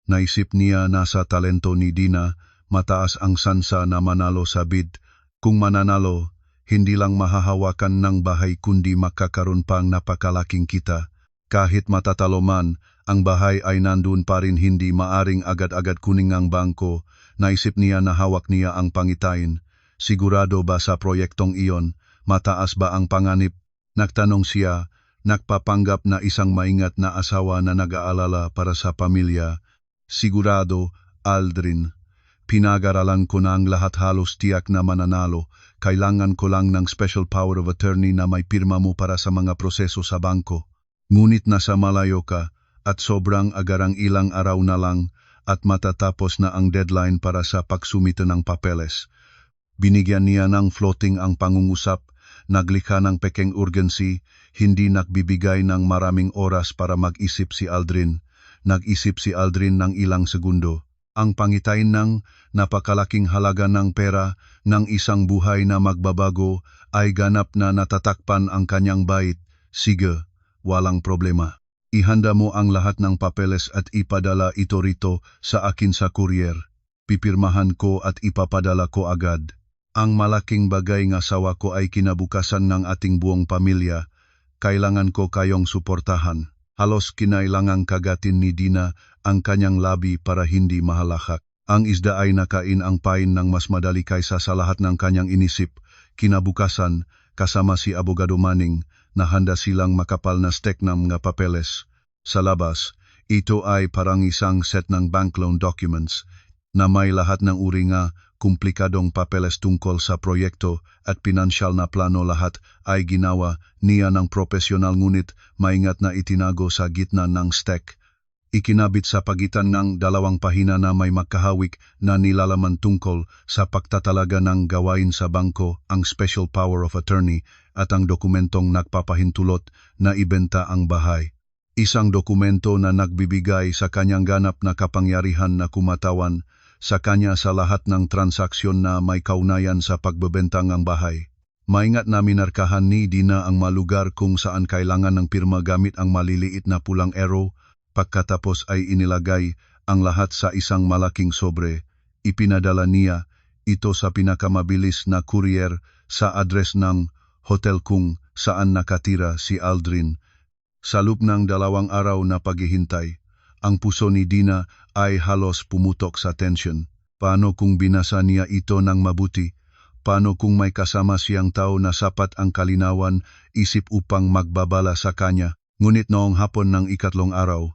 Naisip niya na sa talento ni Dina, mataas ang sansa na manalo sa bid. Kung mananalo, hindi lang mahahawakan ng bahay kundi makakaroon pang napakalaking kita. Kahit matatalo man, ang bahay ay nandun pa rin, hindi maaring agad-agad kuning ang bangko. Naisip niya na hawak niya ang pangitain. Sigurado ba sa proyektong iyon? Mataas ba ang panganib? Nagtanong siya, nagpapanggap na isang maingat na asawa na nag-aalala para sa pamilya. Sigurado, Aldrin. Pinag-aralan ko na ang lahat, halos tiyak na mananalo. Kailangan ko lang ng special power of attorney na may pirma mo para sa mga proseso sa bangko. Ngunit nasa malayo ka at sobrang agarang ilang araw na lang at matatapos na ang deadline para sa pagsumite ng papeles. Binigyan niya ng floating ang pangungusap, naglikha ng pekeng urgency, hindi nagbibigay ng maraming oras para mag-isip si Aldrin. Nag-isip si Aldrin ng ilang segundo. Ang pangitain ng napakalaking halaga ng pera ng isang buhay na magbabago ay ganap na natatakpan ang kanyang bait. Sige, walang problema. Ihanda mo ang lahat ng papeles at ipadala ito rito sa akin sa courier. Pipirmahan ko at ipapadala ko agad. Ang malaking bagay ng asawa ko ay kinabukasan ng ating buong pamilya. Kailangan ko kayong suportahan. Halos kinailangang kagatin ni Dina ang kanyang labi para hindi mahalakak. Ang isda ay nakain ang pain ng mas madali kaysa sa lahat ng kanyang inisip. Kinabukasan, kasama si Abogado Manning, na handa silang makapal na stek ng mga papeles. Sa labas, ito ay parang isang set ng bank loan documents na may lahat ng uri nga komplikadong papeles tungkol sa proyekto at pinansyal na plano. Lahat ay ginawa niya ng profesional, ngunit maingat na itinago sa gitna ng stek. Ikinabit sa pagitan ng 2 pahina na may makahawik na nilalaman tungkol sa pagtatalaga ng gawain sa bangko, ang special power of attorney at ang dokumentong nagpapahintulot na ibenta ang bahay. Isang dokumento na nagbibigay sa kanyang ganap na kapangyarihan na kumatawan sa kanya sa lahat ng transaksyon na may kaunayan sa pagbebenta ng bahay. Maingat na minarkahan ni Dina ang malugar kung saan kailangan ng pirma gamit ang maliliit na pulang arrow. Pagkatapos ay inilagay ang lahat sa isang malaking sobre. Ipinadala niya ito sa pinakamabilis na courier sa address ng hotel kung saan nakatira si Aldrin. Sa loob ng 2 araw na paghihintay, ang puso ni Dina ay halos pumutok sa tension. Paano kung binasa niya ito ng mabuti? Paano kung may kasama siyang tao na sapat ang kalinawan isip upang magbabala sa kanya? Ngunit noong hapon ng 3 araw,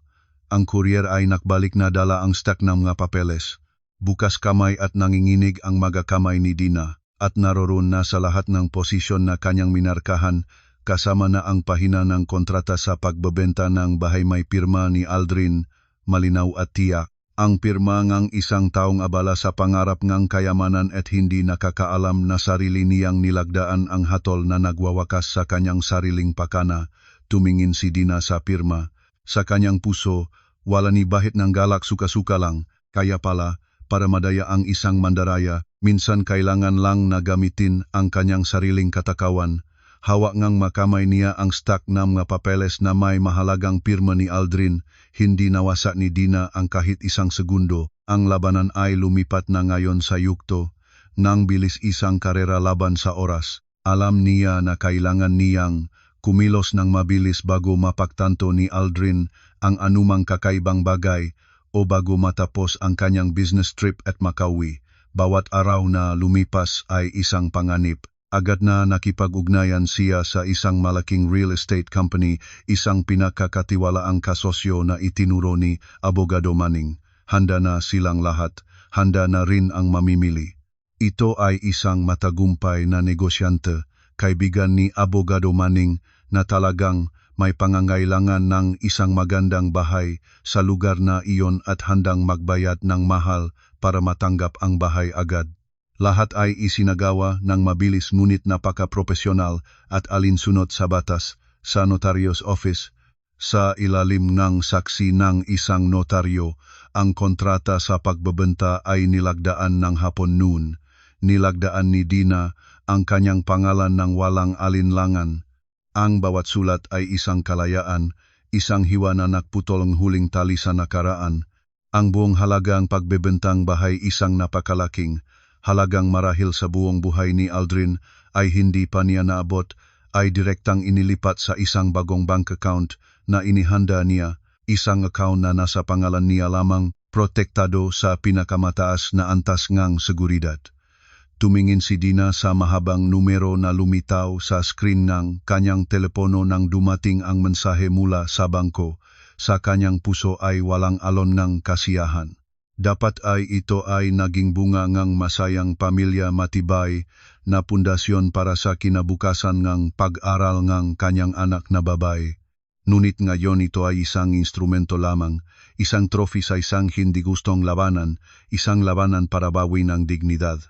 ang courier ay nakbalik na dala ang stack ng mga papeles. Bukas kamay at nanginginig ang mga kamay ni Dina at naroon na sa lahat ng posisyon na kanyang minarkahan, kasama na ang pahina ng kontrata sa pagbebenta ng bahay may pirma ni Aldrin, malinaw at tiyak. Ang pirma ngang isang taong abala sa pangarap ngang kayamanan at hindi nakakaalam na sarili niyang nilagdaan ang hatol na nagwawakas sa kanyang sariling pakana. Tumingin si Dina sa pirma. Sa kanyang puso, wala ni bahit ng galak, suka-suka lang. Kaya pala, para madaya ang isang mandaraya, minsan kailangan lang na gamitin ang kanyang sariling katakawan. Hawak ngang makamay niya ang stack ng mga papeles na may mahalagang pirma ni Aldrin. Hindi nawasa ni Dina ang kahit isang segundo. Ang labanan ay lumipat na ngayon sa yugto. Nang bilis isang karera laban sa oras. Alam niya na kailangan niyang kumilos ng mabilis bago mapagtanto ni Aldrin ang anumang kakaibang bagay o bago matapos ang kanyang business trip at makauwi. Bawat araw na lumipas ay isang panganib. Agad na nakipag-ugnayan siya sa isang malaking real estate company, isang pinakakatiwalaang kasosyo na itinuro ni Abogado Manning. Handa na silang lahat, handa na rin ang mamimili. Ito ay isang matagumpay na negosyante, kaibigan ni Abogado Manning na talagang may pangangailangan ng isang magandang bahay sa lugar na iyon at handang magbayad ng mahal para matanggap ang bahay agad. Lahat ay isinagawa ng mabilis ngunit napaka-profesional at alinsunod sa batas sa notaryos office. Sa ilalim ng saksi ng isang notaryo, ang kontrata sa pagbebenta ay nilagdaan ng hapon noon. Nilagdaan ni Dina ang kanyang pangalan ng walang alinlangan. Ang bawat sulat ay isang kalayaan, isang hiwa na nagputol ang huling tali sa nakaraan. Ang buong halagang pagbebentang bahay isang napakalaking halagang marahil sa buong buhay ni Aldrin ay hindi pa niya naabot, ay direktang inilipat sa isang bagong bank account na inihanda niya, isang account na nasa pangalan niya lamang, protektado sa pinakamataas na antas ngang seguridad. Tumingin si Dina sa mahabang numero na lumitaw sa screen ng kanyang telepono nang dumating ang mensahe mula sa bangko. Sa kanyang puso ay walang alon ng kasiyahan. Dapat ay ito ay naging bunga ng masayang pamilya matibay na pundasyon para sa kinabukasan ng pag-aral ng kanyang anak na babae. Ngunit ngayon ito ay isang instrumento lamang, isang trophy sa isang hindi gustong labanan, isang labanan para bawi ng dignidad.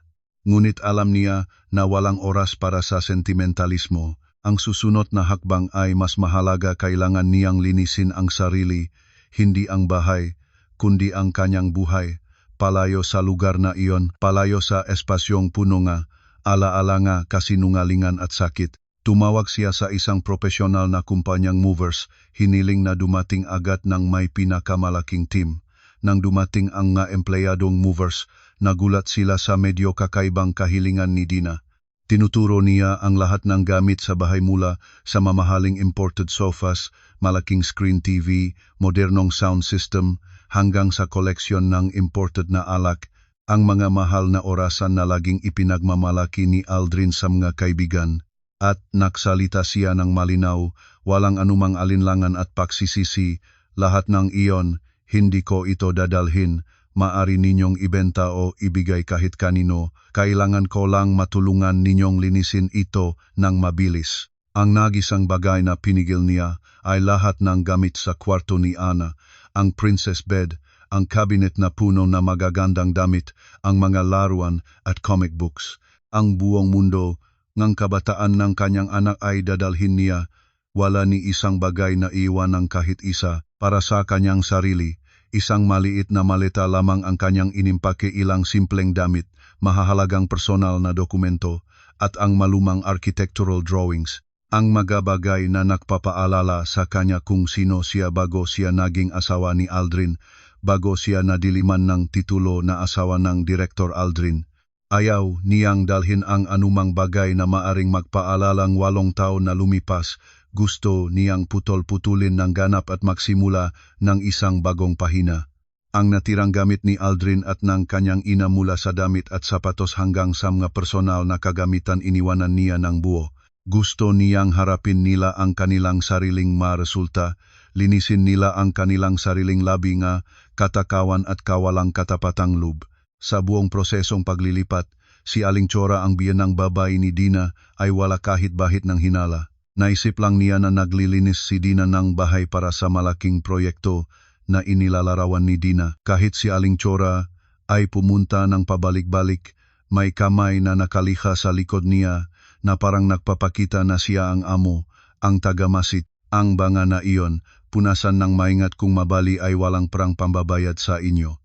Ngunit alam niya na walang oras para sa sentimentalismo. Ang susunod na hakbang ay mas mahalaga, kailangan niyang linisin ang sarili, hindi ang bahay, kundi ang kanyang buhay. Palayo sa lugar na iyon, palayo sa espasyong puno nga, alaala nga kasinungalingan at sakit. Tumawag siya sa isang profesional na kumpanyang movers, hiniling na dumating agad ng may pinakamalaking team. Nang dumating ang nga empleyadong movers, nagulat sila sa medyo kakaibang kahilingan ni Dina. Tinuturo niya ang lahat ng gamit sa bahay mula sa mamahaling imported sofas, malaking screen TV, modernong sound system, hanggang sa koleksyon ng imported na alak, ang mga mahal na orasan na laging ipinagmamalaki ni Aldrin sa mga kaibigan. At nagsalita siya ng malinaw, walang anumang alinlangan at pagsisisi, lahat ng iyon, hindi ko ito dadalhin, maari ninyong ibenta o ibigay kahit kanino, kailangan ko lang matulungan ninyong linisin ito ng mabilis. Ang nagisang bagay na pinigil niya ay lahat ng gamit sa kwarto ni Ana, ang princess bed, ang cabinet na puno na magagandang damit, ang mga laruan at comic books. Ang buong mundo ng kabataan ng kanyang anak ay dadalhin niya, wala ni isang bagay na iwan ng kahit isa para sa kanyang sarili. Isang maliit na maleta lamang ang kanyang inimpake, ilang simpleng damit, mahahalagang personal na dokumento, at ang malumang architectural drawings. Ang mga bagay na nagpapaalala sa kanya kung sino siya bago siya naging asawa ni Aldrin, bago siya nadiliman ng titulo na asawa ng Direktor Aldrin. Ayaw niyang dalhin ang anumang bagay na maaring magpaalalang 8 taon na lumipas. Gusto niyang putol-putulin ng ganap at magsimula ng isang bagong pahina. Ang natirang gamit ni Aldrin at ng kanyang ina mula sa damit at sapatos hanggang sa mga personal na kagamitan iniwanan niya ng buo. Gusto niyang harapin nila ang kanilang sariling maresulta, linisin nila ang kanilang sariling labi nga, katakawan at kawalang katapatang loob. Sa buong prosesong paglilipat, si Aling Chora, ang biyanang babae ni Dina, ay wala kahit bahit ng hinala. Naisip lang niya na naglilinis si Dina ng bahay para sa malaking proyekto na inilalarawan ni Dina. Kahit si Aling Chora ay pumunta ng pabalik-balik, may kamay na nakaliha sa likod niya na parang nagpapakita na siya ang amo, ang tagamasit. Ang banga na iyon, punasan ng maingat kung mabali ay walang perang pambabayad sa inyo.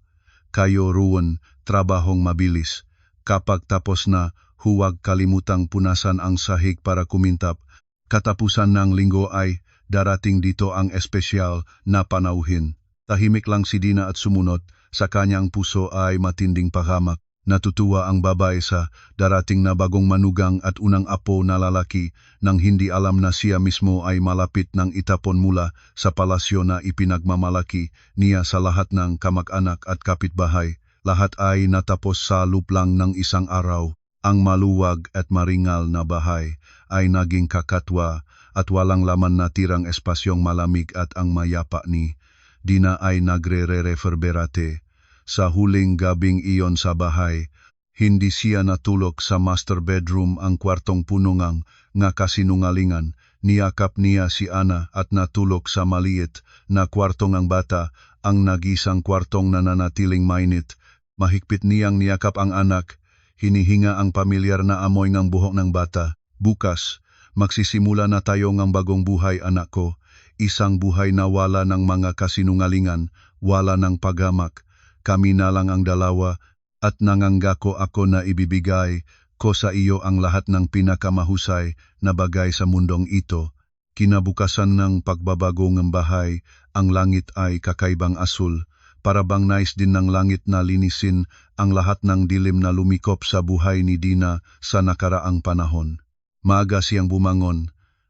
Kayo ruwan, trabahong mabilis. Kapag tapos na, huwag kalimutang punasan ang sahig para kumintap. Katapusan ng linggo ay darating dito ang espesyal na panauhin. Tahimik lang si Dina at sumunod, sa kanyang puso ay matinding paghamak. Natutuwa ang babae sa darating na bagong manugang at unang apo na lalaki nang hindi alam na siya mismo ay malapit ng itapon mula sa palasyo na ipinagmamalaki niya sa lahat ng kamag-anak at kapitbahay. Lahat ay natapos sa luplang ng isang araw. Ang maluwag at maringal na bahay ay naging kakatwa at walang laman na tirang espasyong malamig at ang mayapa ni Dina ay nagre-referberate. Sa huling gabing iyon sa bahay, Hindi siya natulog sa master bedroom ang kwartong punungang nga kasinungalingan. Niyakap niya si Ana at natulog sa maliit na kwartong ang bata, ang nagisang kwartong nananatiling mainit. Mahigpit niyang niyakap ang anak, hinihinga ang pamilyar na amoy ng buhok ng bata. Bukas, magsisimula na tayo ng bagong buhay, anak ko. Isang buhay na wala ng mga kasinungalingan, wala ng paghamak. Kami na lang ang dalawa at nanganggako ako na ibibigay ko sa iyo ang lahat ng pinakamahusay na bagay sa mundong ito. Kinabukasan ng pagbabago ng bahay, ang langit ay kakaibang asul. Para bang nais din ng langit na linisin ang lahat ng dilim na lumikop sa buhay ni Dina sa nakaraang panahon. Maaga siyang bumangon,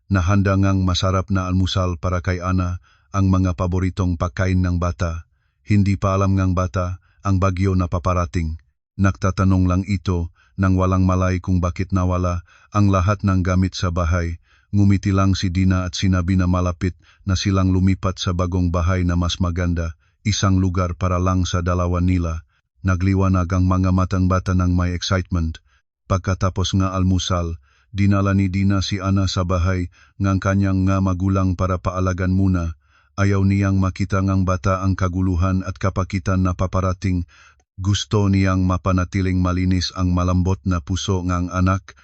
nahanda ngang masarap na almusal para kay Ana, ang mga paboritong pagkain ng bata. Hindi pa alam ng bata ang bagyo na paparating. Nagtatanong lang ito nang walang malay kung bakit nawala ang lahat ng gamit sa bahay. Ngumiti lang si Dina at sinabi na malapit na silang lumipat sa bagong bahay na mas maganda, isang lugar para lang sa dalawa nila. Nagliwanag ang mga matang bata ng may excitement. Pagkatapos nga almusal, dinala ni Dina si Ana sa bahay ng kanyang nga magulang para paalagan muna. Ayaw niyang makita ng bata ang kaguluhan at kapakitan na paparating. Gusto niyang mapanatiling malinis ang malambot na puso ng anak,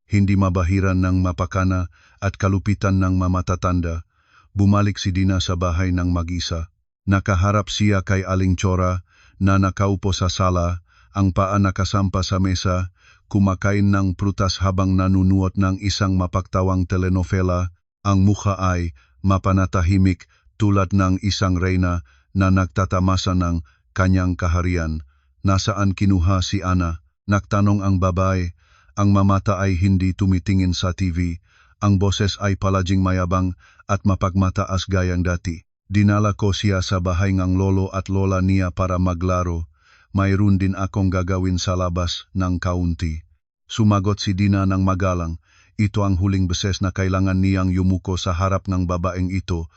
hindi mabahiran ng mapakana at kalupitan ng mamatatanda. Bumalik si Dina sa bahay ng mag-isa. Nakaharap siya kay Aling Chora na nakaupo sa sala, ang paa nakasampa sa mesa, kumakain ng prutas habang nanunuot ng isang mapagtawang telenovela. Ang mukha ay mapanatahimik tulad ng isang reyna na nagtatamasa ng kanyang kaharian. Nasaan kinuha si Ana? Nagtanong ang babae. Ang mamata ay hindi tumitingin sa TV. Ang boses ay palaging mayabang at mapagmataas gayang dati. Dinala ko siya sa bahay ng lolo at lola niya para maglaro. Mayroon din akong gagawin sa labas ng kaunti. Sumagot si Dina ng magalang. Ito ang huling beses na kailangan niyang yumuko sa harap ng babaeng ito.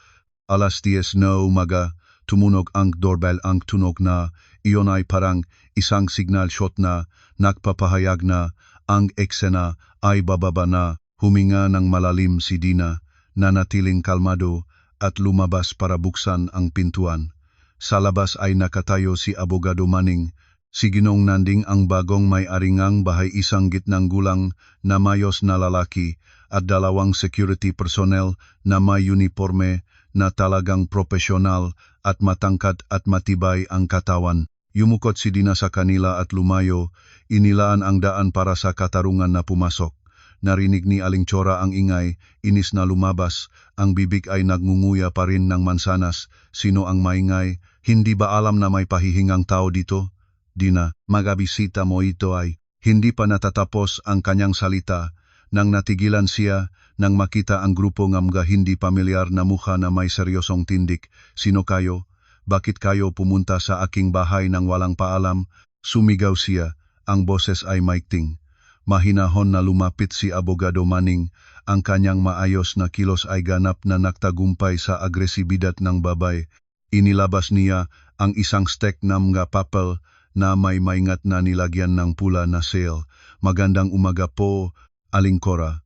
10:00 na umaga. Tumunog ang doorbell, ang tunog na iyon ay parang isang signal shot na nagpapahayag na ang eksena ay bababa na. Huminga ng malalim si Dina, nanatiling kalmado at lumabas para buksan ang pintuan. Sa labas ay nakatayo si Abogado Manning, si Ginong Nanding ang bagong may-ari ng bahay, isang gitnang gulang na mayos na lalaki at dalawang security personnel na may uniforme na talagang profesional at matangkad at matibay ang katawan. Yumukot si Dina sa kanila at lumayo, inilaan ang daan para sa katarungan na pumasok. Narinig ni Aling Chora ang ingay, inis na lumabas, ang bibig ay nagngunguya pa rin ng mansanas. Sino ang maingay? Hindi ba alam na may pahihingang tao dito? Dina, magabisita mo ito ay. Hindi pa natatapos ang kanyang salita, nang natigilan siya, nang makita ang grupo ng mga hindi pamilyar na mukha na may seryosong tindik. Sino kayo? Bakit kayo pumunta sa aking bahay nang walang paalam? Sumigaw siya, ang boses ay maikting. Mahinahon na lumapit si Abogado Manning, ang kanyang maayos na kilos ay ganap na nagtagumpay sa agresibidad ng babae. Inilabas niya ang isang stack ng mga papel na may maingat na nilagyan ng pula na seal. Magandang umaga po, Aling Cora.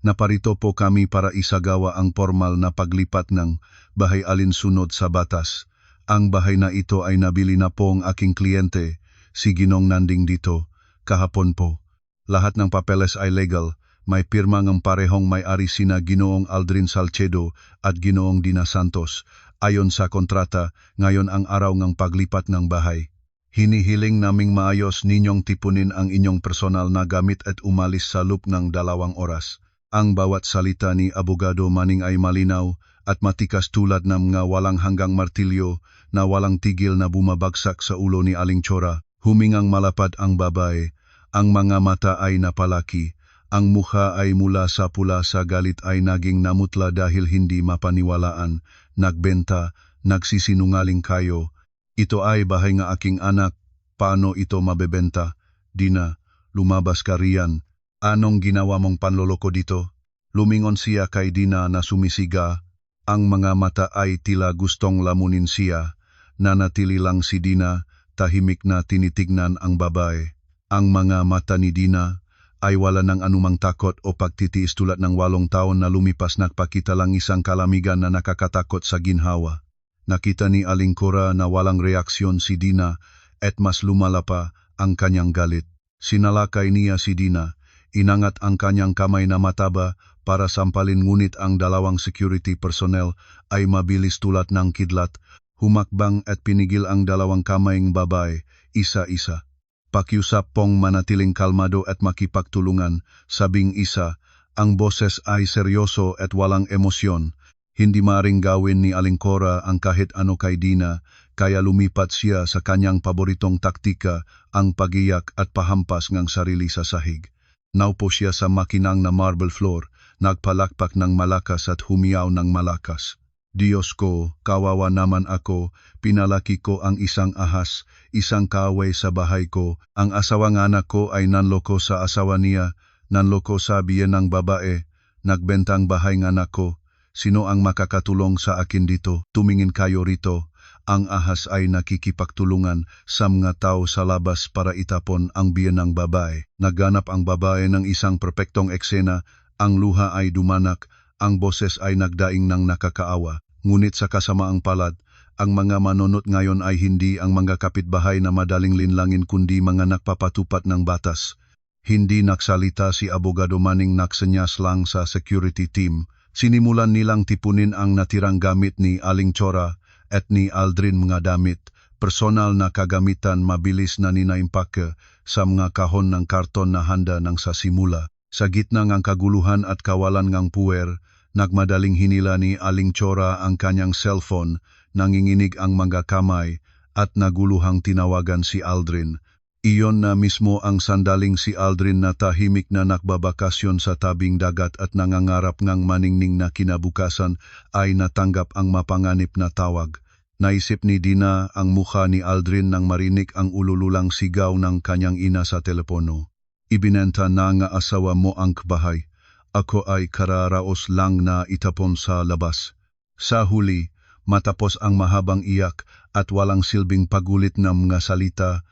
Naparito po kami para isagawa ang formal na paglipat ng bahay alinsunod sa batas. Ang bahay na ito ay nabili na po ang aking kliyente, si Ginong Nanding dito, kahapon po. Lahat ng papeles ay legal, may pirma ng parehong may-ari sina Ginoong Aldrin Salcedo at Ginoong Dina Santos. Ayon sa kontrata, ngayon ang araw ng paglipat ng bahay. Hinihiling naming maayos ninyong tipunin ang inyong personal na gamit at umalis sa loob ng 2 oras. Ang bawat salita ni Abogado Manning ay malinaw at matikas tulad ng mga walang hanggang martilyo na walang tigil na bumabagsak sa ulo ni Aling Chora. Humingang malapad ang babae, ang mga mata ay napalaki, ang mukha ay mula sa pula sa galit ay naging namutla dahil hindi mapaniwalaan. Nagbenta, nagsisinungaling kayo. Ito ay bahay ng aking anak, paano ito mabebenta? Dina, lumabas ka riyan. Anong ginawa mong panloloko dito? Lumingon siya kay Dina na sumisiga. Ang mga mata ay tila gustong lamunin siya. Nanatili lang si Dina, tahimik na tinitignan ang babae. Ang mga mata ni Dina ay wala ng anumang takot o pagtitiis tulad ng 8 taon na lumipas, nagpakita lang isang kalamigan na nakakatakot sa ginhawa. Nakita ni Aling Cora na walang reaksyon si Dina at mas lumala pa ang kanyang galit. Sinalakay niya si Dina, inangat ang kanyang kamay na mataba para sampalin, ngunit ang 2 security personnel ay mabilis tulad ng kidlat, humakbang at pinigil ang 2 kamayng babae, isa-isa. Pakiusap pong manatiling kalmado at makipagtulungan, sabing isa, ang boses ay seryoso at walang emosyon. Hindi maaring gawin ni Aling Cora ang kahit ano kay Dina, kaya lumipat siya sa kanyang paboritong taktika, ang pagiyak at pahampas ng sarili sa sahig. Naupo siya sa makinang na marble floor, nagpalakpak ng malakas at humiyaw ng malakas. Diyos ko, kawawa naman ako, pinalaki ko ang isang ahas, isang kaaway sa bahay ko, ang asawang anak ko ay nanloko sa asawa niya, nanloko sa biyen ng babae, nagbentang bahay ng anak ko. Sino ang makakatulong sa akin dito? Tumingin kayo rito. Ang ahas ay nakikipagtulungan sa mga tao sa labas para itapon ang biyen ng babae. Naganap ang babae ng isang perpektong eksena, ang luha ay dumanak, ang boses ay nagdaing ng nakakaawa. Ngunit sa kasamaang palad, ang mga manunot ngayon ay hindi ang mga kapitbahay na madaling linlangin kundi mga nagpapatupad ng batas. Hindi nagsalita si Abogado Manning, nagsenyas lang sa security team. Sinimulan nilang tipunin ang natirang gamit ni Aling Cora at ni Aldrin, mga damit, personal na kagamitan, mabilis na ninaimpake sa mga kahon ng karton na handa ng sa simula. Sa gitna ng kaguluhan at kawalan ng puwer, nagmadaling hinila ni Aling Cora ang kanyang cellphone, nanginginig ang mga kamay at naguluhang tinawagan si Aldrin. Iyon na mismo ang sandaling si Aldrin na tahimik na nagbabakasyon sa tabing dagat at nangangarap ngang maningning na kinabukasan ay natanggap ang mapanganib na tawag. Naisip ni Dina ang mukha ni Aldrin nang marinig ang ulululang sigaw ng kanyang ina sa telepono. Ibinenta na nga asawa mo ang bahay. Ako ay kararaos lang na itapon sa labas. Sa huli, matapos ang mahabang iyak at walang silbing pagulit ng mga salita,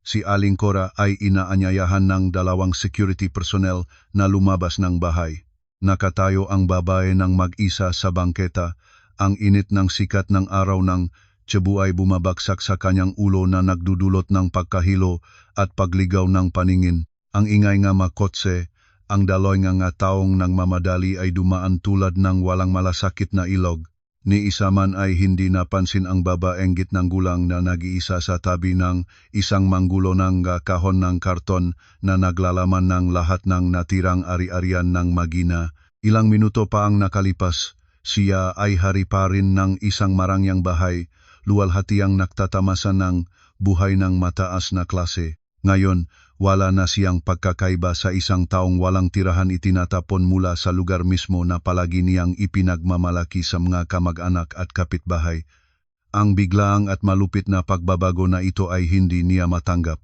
si Aling Cora ay inaanyayahan ng 2 security personnel na lumabas ng bahay. Nakatayo ang babae ng mag-isa sa bangketa, ang init ng sikat ng araw ng tiyabo ay bumabagsak sa kanyang ulo na nagdudulot ng pagkahilo at pagligaw ng paningin. Ang ingay nga makotse, ang daloy nga taong nang mamadali ay dumaan tulad ng walang malasakit na ilog. Ni isa man ay hindi napansin ang babaeng gitnang gulang na nag-iisa sa tabi ng isang manggulo ng kahon ng karton na naglalaman ng lahat ng natirang ari-arian ng magina. Ilang minuto pa ang nakalipas, siya ay hari pa rin ng isang marangyang bahay, luwalhatiang nagtatamasan ng buhay ng mataas na klase. Ngayon, wala na siyang pagkakaiba sa isang taong walang tirahan, itinatapon mula sa lugar mismo na palagi niyang ipinagmamalaki sa mga kamag-anak at kapitbahay. Ang biglaang at malupit na pagbabago na ito ay hindi niya matanggap.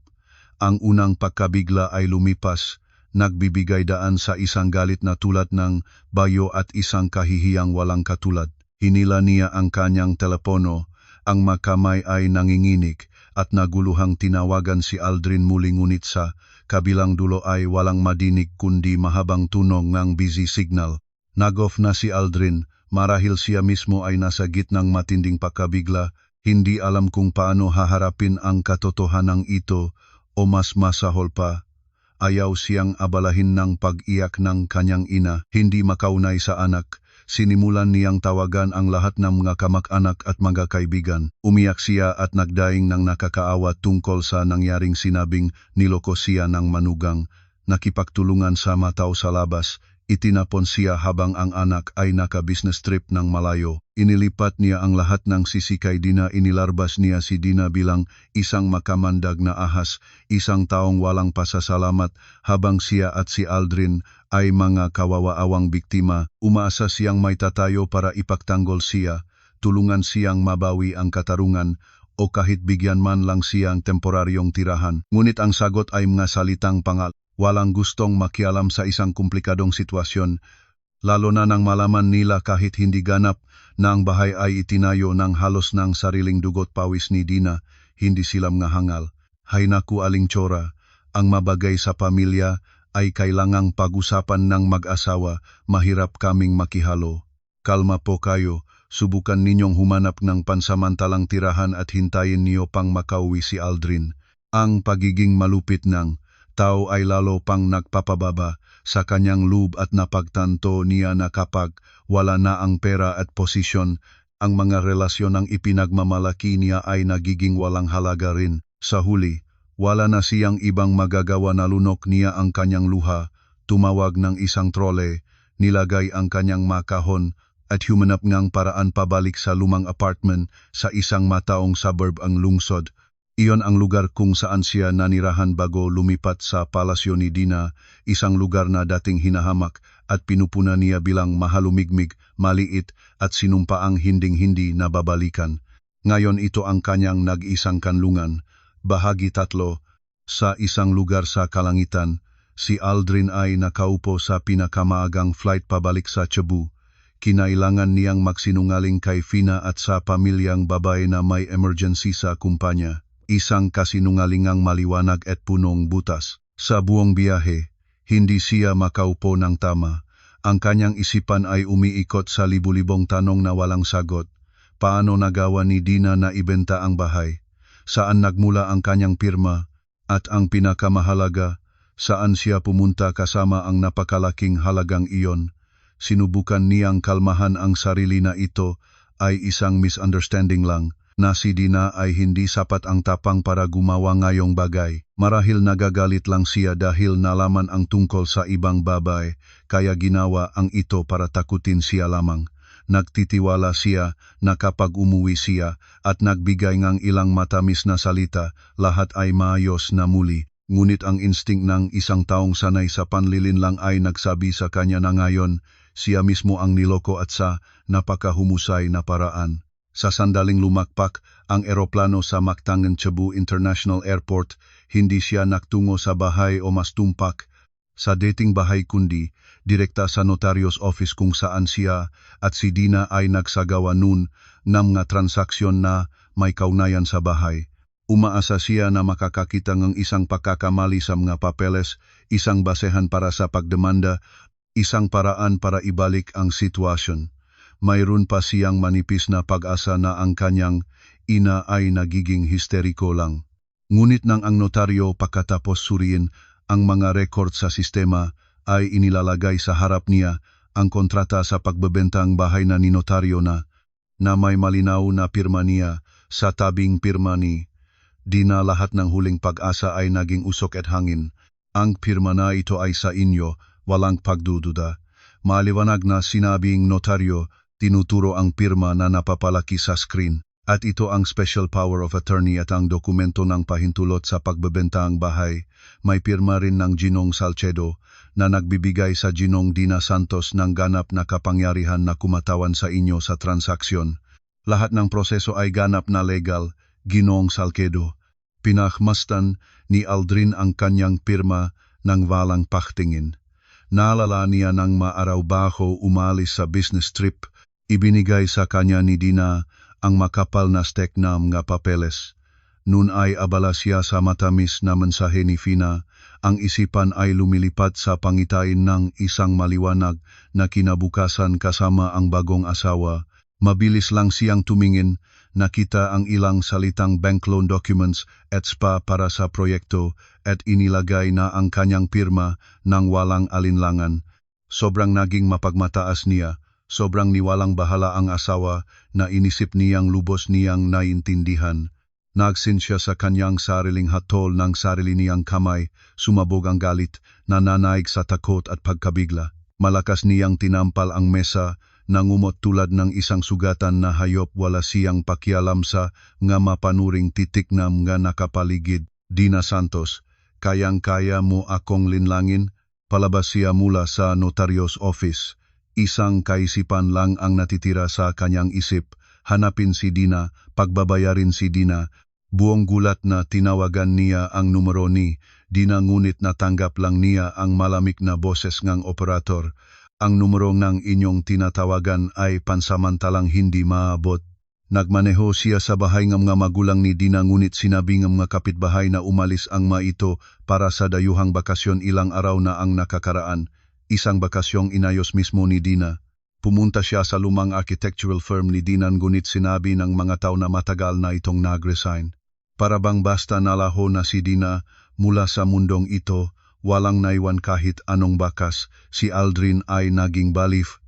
Ang unang pagkabigla ay lumipas, nagbibigay daan sa isang galit na tulad ng bayo at isang kahihiyang walang katulad. Hinila niya ang kanyang telepono, ang makamay ay nanginginig, at naguluhang tinawagan si Aldrin muli, ngunit sa kabilang dulo ay walang madinig kundi mahabang tunog ng busy signal. Nag-off na si Aldrin, marahil siya mismo ay nasa gitnang matinding pagkabigla, hindi alam kung paano haharapin ang katotohanan ito, o mas masahol pa, ayaw siyang abalahin ng pag-iyak ng kanyang ina. Hindi makaunay sa anak, sinimulan niyang tawagan ang lahat ng mga kamag-anak at mga kaibigan. Umiyak siya at nagdaing ng nakakaawa tungkol sa nangyaring sinabing niloko siya ng manugang. Nakipagtulungan sa mataw sa labas, itinapon siya habang ang anak ay naka-business trip ng malayo. Inilipat niya ang lahat ng sisi kay Dina, inilarbas niya si Dina bilang isang makamandag na ahas, isang taong walang pasasalamat, habang siya at si Aldrin ay mga kawawaawang biktima. Umaasa siyang may tatayo para ipagtanggol siya, tulungan siyang mabawi ang katarungan, o kahit bigyan man lang siyang temporaryong tirahan. Ngunit ang sagot ay mga salitang pangal. Walang gustong makialam sa isang komplikadong sitwasyon, lalo na nang malaman nila kahit hindi ganap na ang bahay ay itinayo ng halos ng sariling dugot pawis ni Dina, hindi sila mga hangal. Hay naku Aling Cora, Ang mabagay sa pamilya ay kailangang pag-usapan ng mag-asawa, mahirap kaming makihalo. Kalma po kayo, subukan ninyong humanap ng pansamantalang tirahan at hintayin niyo pang makauwi si Aldrin. Ang pagiging malupit ng tao ay lalo pang nagpapababa sa kanyang loob at napagtanto niya na kapag wala na ang pera at posisyon, ang mga relasyon ng ipinagmamalaki niya ay nagiging walang halaga rin. Sa huli, wala na siyang ibang magagawa na lunok niya ang kanyang luha, tumawag ng isang trole, nilagay ang kanyang makahon at humanap ngang paraan pabalik sa lumang apartment sa isang mataong suburb ang lungsod. Iyon ang lugar kung saan siya nanirahan bago lumipat sa palasyo ni Dina, isang lugar na dating hinahamak at pinupuna niya bilang mahalumigmig, maliit at sinumpaang hinding-hindi na babalikan. Ngayon ito ang kanyang nag-isang kanlungan. Bahagi 3, sa isang lugar sa kalangitan, si Aldrin ay nakaupo sa pinakamaagang flight pabalik sa Cebu. Kinailangan niyang magsinungaling kay Fina at sa pamilyang babae na may emergency sa kumpanya. Isang kasinungalingang maliwanag at punong butas. Sa buong biyahe, hindi siya makaupo ng tama. Ang kanyang isipan ay umiikot sa libu-libong tanong na walang sagot. Paano nagawa ni Dina na ibenta ang bahay? Saan nagmula ang kanyang pirma? At ang pinakamahalaga, saan siya pumunta kasama ang napakalaking halagang iyon? Sinubukan niyang kalmahan ang sarili na ito ay isang misunderstanding lang, na si Dina ay hindi sapat ang tapang para gumawa ngayong bagay. Marahil nagagalit lang siya dahil nalaman ang tungkol sa ibang babae, kaya ginawa ang ito para takutin siya lamang. Nagtitiwala siya na kapag umuwi siya at nagbigay ng ilang matamis na salita, lahat ay maayos na muli. Ngunit ang instinct ng isang taong sanay sa panlilinlang ay nagsabi sa kanya na ngayon, siya mismo ang niloko at sa napakahumusay na paraan. Sa sandaling lumakpak ang eroplano sa Mactangan Cebu International Airport, hindi siya naktungo sa bahay o mas tumpak sa dating bahay kundi direkta sa notaryos office kung saan siya at si Dina ay nagsagawa nun ng mga transaksyon na may kaugnayan sa bahay. Umaasa siya na makakakita ng isang pagkakamali sa mga papeles, isang basehan para sa pagdemanda, isang paraan para ibalik ang sitwasyon. Mayroon pa siyang manipis na pag-asa na ang kanyang ina ay nagiging histeriko lang. Ngunit nang ang notaryo pagkatapos suriin ang mga record sa sistema ay inilalagay sa harap niya ang kontrata sa pagbebentang bahay na ni notaryo na may malinaw na pirma niya sa tabing pirma ni Dina. Lahat ng huling pag-asa ay naging usok at hangin. Ang pirma na ito ay sa inyo, walang pagdududa. Maliwanag na sinabing notaryo, tinuturo ang pirma na napapalaki sa screen. At ito ang special power of attorney at ang dokumento ng pahintulot sa pagbebenta ang bahay. May pirma rin ng Ginong Salcedo na nagbibigay sa Ginong Dina Santos ng ganap na kapangyarihan na kumatawan sa inyo sa transaksyon. Lahat ng proseso ay ganap na legal, Ginong Salcedo. Pinahmastan ni Aldrin ang kanyang pirma ng walang pahtingin. Naalala niya ng maaraw bago umalis sa business trip, ibinigay sa kanya ni Dina ang makapal na stek na mga papeles. Nun ay abala siya sa matamis na mensahe ni Fina, ang isipan ay lumilipat sa pangitain ng isang maliwanag na kinabukasan kasama ang bagong asawa. Mabilis lang siyang tumingin, nakita ang ilang salitang bank loan documents at SPA para sa proyekto at inilagay na ang kanyang pirma ng walang alinlangan. Sobrang naging mapagmataas niya. Sobrang niwalang bahala ang asawa na inisip niyang lubos niyang naintindihan. Nagsin siya sa kanyang sariling hatol ng sarili niyang kamay, sumabog ang galit, nananaig sa takot at pagkabigla. Malakas niyang tinampal ang mesa, nangumot tulad ng isang sugatan na hayop wala siyang pakialam sa nga mapanuring titik na mga nakapaligid. Dina Santos, kayang-kaya mo akong linlangin? Palabas siya mula sa notaryos office. Isang kaisipan lang ang natitira sa kanyang isip, hanapin si Dina, pagbabayarin si Dina. Buong gulat na tinawagan niya ang numero ni Dina ngunit natanggap lang niya ang malamig na boses ng operator. Ang numero ng inyong tinatawagan ay pansamantalang hindi maabot. Nagmaneho siya sa bahay ng mga magulang ni Dina ngunit sinabi ng mga kapitbahay na umalis ang mga ito para sa dayuhang bakasyon ilang araw na ang nakakaraan. Isang bakasyong inayos mismo ni Dina. Pumunta siya sa lumang architectural firm ni Dina ngunit sinabi ng mga tao na matagal na itong nag-resign. Para bang basta nalaho na si Dina mula sa mundong ito, walang naiwan kahit anong bakas, si Aldrin ay naging balif.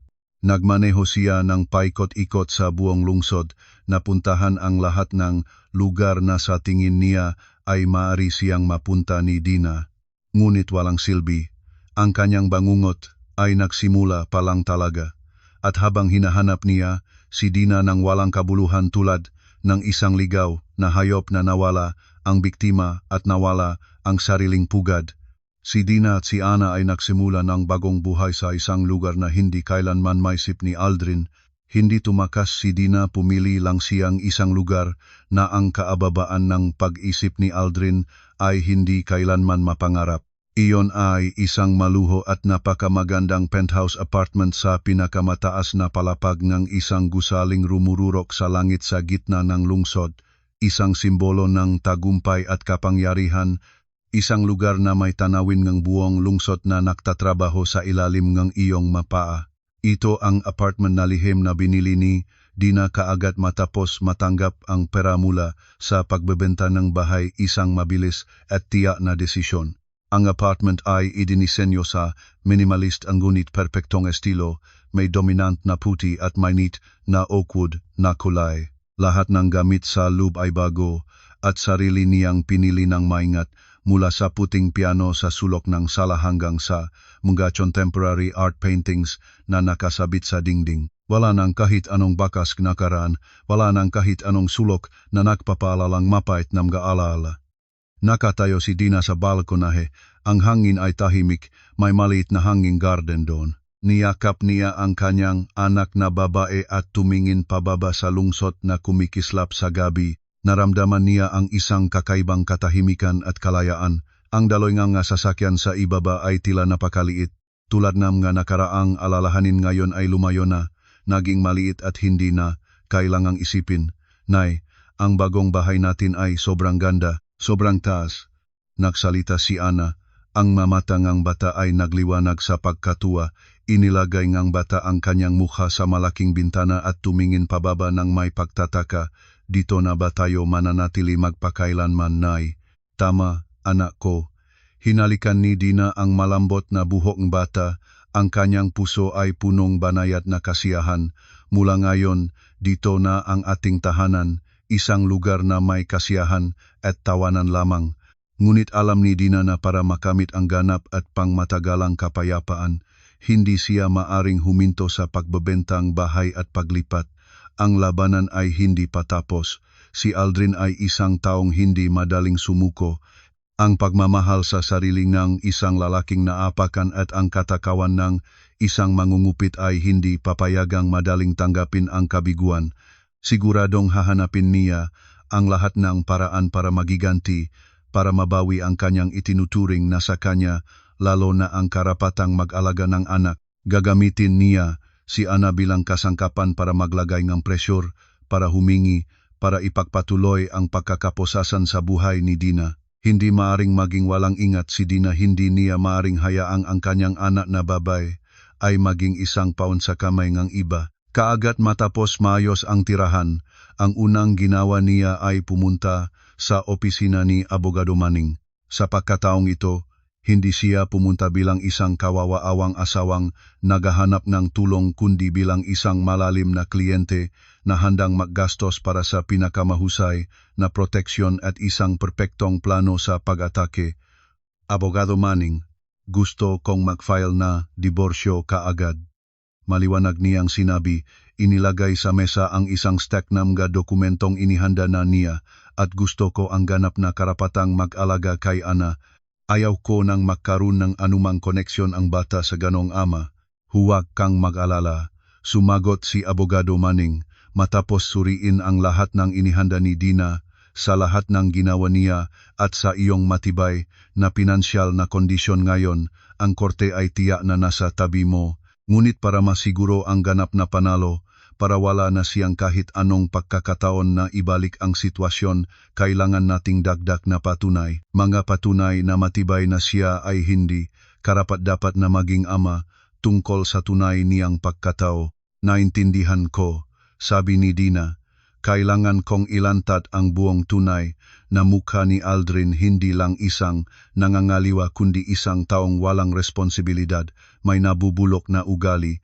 Nagmaneho siya ng paikot-ikot sa buong lungsod, napuntahan ang lahat ng lugar na sa tingin niya ay maaari siyang mapunta ni Dina. Ngunit walang silbi. Ang kanyang bangungot ay nagsimula pa lang talaga. At habang hinahanap niya, si Dina ng walang kabuluhan tulad ng isang ligaw na hayop na nawala ang biktima at nawala ang sariling pugad. Si Dina at si Ana ay nagsimula ng bagong buhay sa isang lugar na hindi kailanman maisip ni Aldrin. Hindi tumakas si Dina, pumili lang siyang isang lugar na ang kaababaan ng pag-isip ni Aldrin ay hindi kailanman mapangarap. Iyon ay isang maluho at napakamagandang penthouse apartment sa pinakamataas na palapag ng isang gusaling rumururok sa langit sa gitna ng lungsod. Isang simbolo ng tagumpay at kapangyarihan. Isang lugar na may tanawin ng buong lungsod na nagtatrabaho sa ilalim ng iyong mapaa. Ito ang apartment na lihim na binili ni Dina kaagad matapos matanggap ang pera mula sa pagbebenta ng bahay, isang mabilis at tiyak na desisyon. Ang apartment ay idinisenyo sa minimalist ang ngunit perpektong estilo, may dominant na puti at mainit na oakwood na kulay. Lahat ng gamit sa loob ay bago at sarili niyang pinili ng maingat. Mula sa puting piano sa sulok ng sala hanggang sa mga contemporary art paintings na nakasabit sa dingding. Wala nang kahit anong bakas nakaraan, wala nang kahit anong sulok na nagpapaalalang mapait ng mga alaala. Nakatayo si Dina sa balkonahe, ang hangin ay tahimik, may maliit na hanging garden doon. Niyakap niya ang kanyang anak na babae at tumingin pababa sa lungsod na kumikislap sa gabi. Naramdaman niya ang isang kakaibang katahimikan at kalayaan. Ang daloy nga sasakyan sa ibaba ay tila napakaliit. Tulad ng nga nakaraang alalahanin ngayon ay lumayo na, naging maliit at hindi na kailangang isipin. Nay, ang bagong bahay natin ay sobrang ganda, sobrang taas. Nagsalita si Ana. Ang mamata ngang bata ay nagliwanag sa pagkatuwa. Inilagay ngang bata ang kanyang mukha sa malaking bintana at tumingin pababa ng may pagtataka. Dito na ba tayo mananatili magpakailanman, Nay? Tama, anak ko. Hinalikan ni Dina ang malambot na buhok ng bata. Ang kanyang puso ay punong banayad na kasiyahan. Mula ngayon, dito na ang ating tahanan, isang lugar na may kasiyahan at tawanan lamang. Ngunit alam ni Dina na para makamit ang ganap at pangmatagalang kapayapaan, hindi siya maaring huminto sa pagbebentang bahay at paglipat. Ang labanan ay hindi patapos. Si Aldrin ay isang taong hindi madaling sumuko. Ang pagmamahal sa sarili ng isang lalaking naapakan at ang katakawan ng isang mangungupit ay hindi papayagang madaling tanggapin ang kabiguan. Siguradong hahanapin niya ang lahat ng paraan para magiganti, para mabawi ang kanyang itinuturing na sa kanya, lalo na ang karapatang mag-alaga ng anak. Gagamitin niya si Ana bilang kasangkapan para maglagay ng presyur, para humingi, para ipagpatuloy ang pagkakaposasan sa buhay ni Dina. Hindi maaring maging walang ingat si Dina, hindi niya maaring hayaang ang kanyang anak na babae ay maging isang paon sa kamay ng iba. Kaagad matapos maayos ang tirahan, ang unang ginawa niya ay pumunta sa opisina ni Abogado Manning. Sa pagkataong ito, hindi siya pumunta bilang isang kawawa-awang asawang naghahanap ng tulong kundi bilang isang malalim na kliyente na handang maggastos para sa pinakamahusay na proteksyon at isang perpektong plano sa pag-atake. Abogado Manning, gusto kong mag-file na diborsyo kaagad. Maliwanag niyang sinabi, inilagay sa mesa ang isang stack ng mga dokumentong inihanda na niya at gusto ko ang ganap na karapatang mag-alaga kay Ana. Ayaw ko nang magkaroon ng anumang koneksyon ang bata sa ganong ama. Huwag kang mag-alala, sumagot si Abogado Manning matapos suriin ang lahat ng inihanda ni Dina. Sa lahat ng ginawa niya at sa iyong matibay na pinansyal na kondisyon ngayon, ang korte ay tiyak na nasa tabi mo. Ngunit para masiguro ang ganap na panalo, para wala na siyang kahit anong pagkakataon na ibalik ang sitwasyon, kailangan nating dagdag na patunay. Mga patunay na matibay na siya ay hindi karapat-dapat na maging ama tungkol sa tunay niyang pagkatao. Naintindihan ko, sabi ni Dina. Kailangan kong ilantad ang buong tunay na mukha ni Aldrin, hindi lang isang nangangaliwa kundi isang taong walang responsibilidad, may nabubulok na ugali,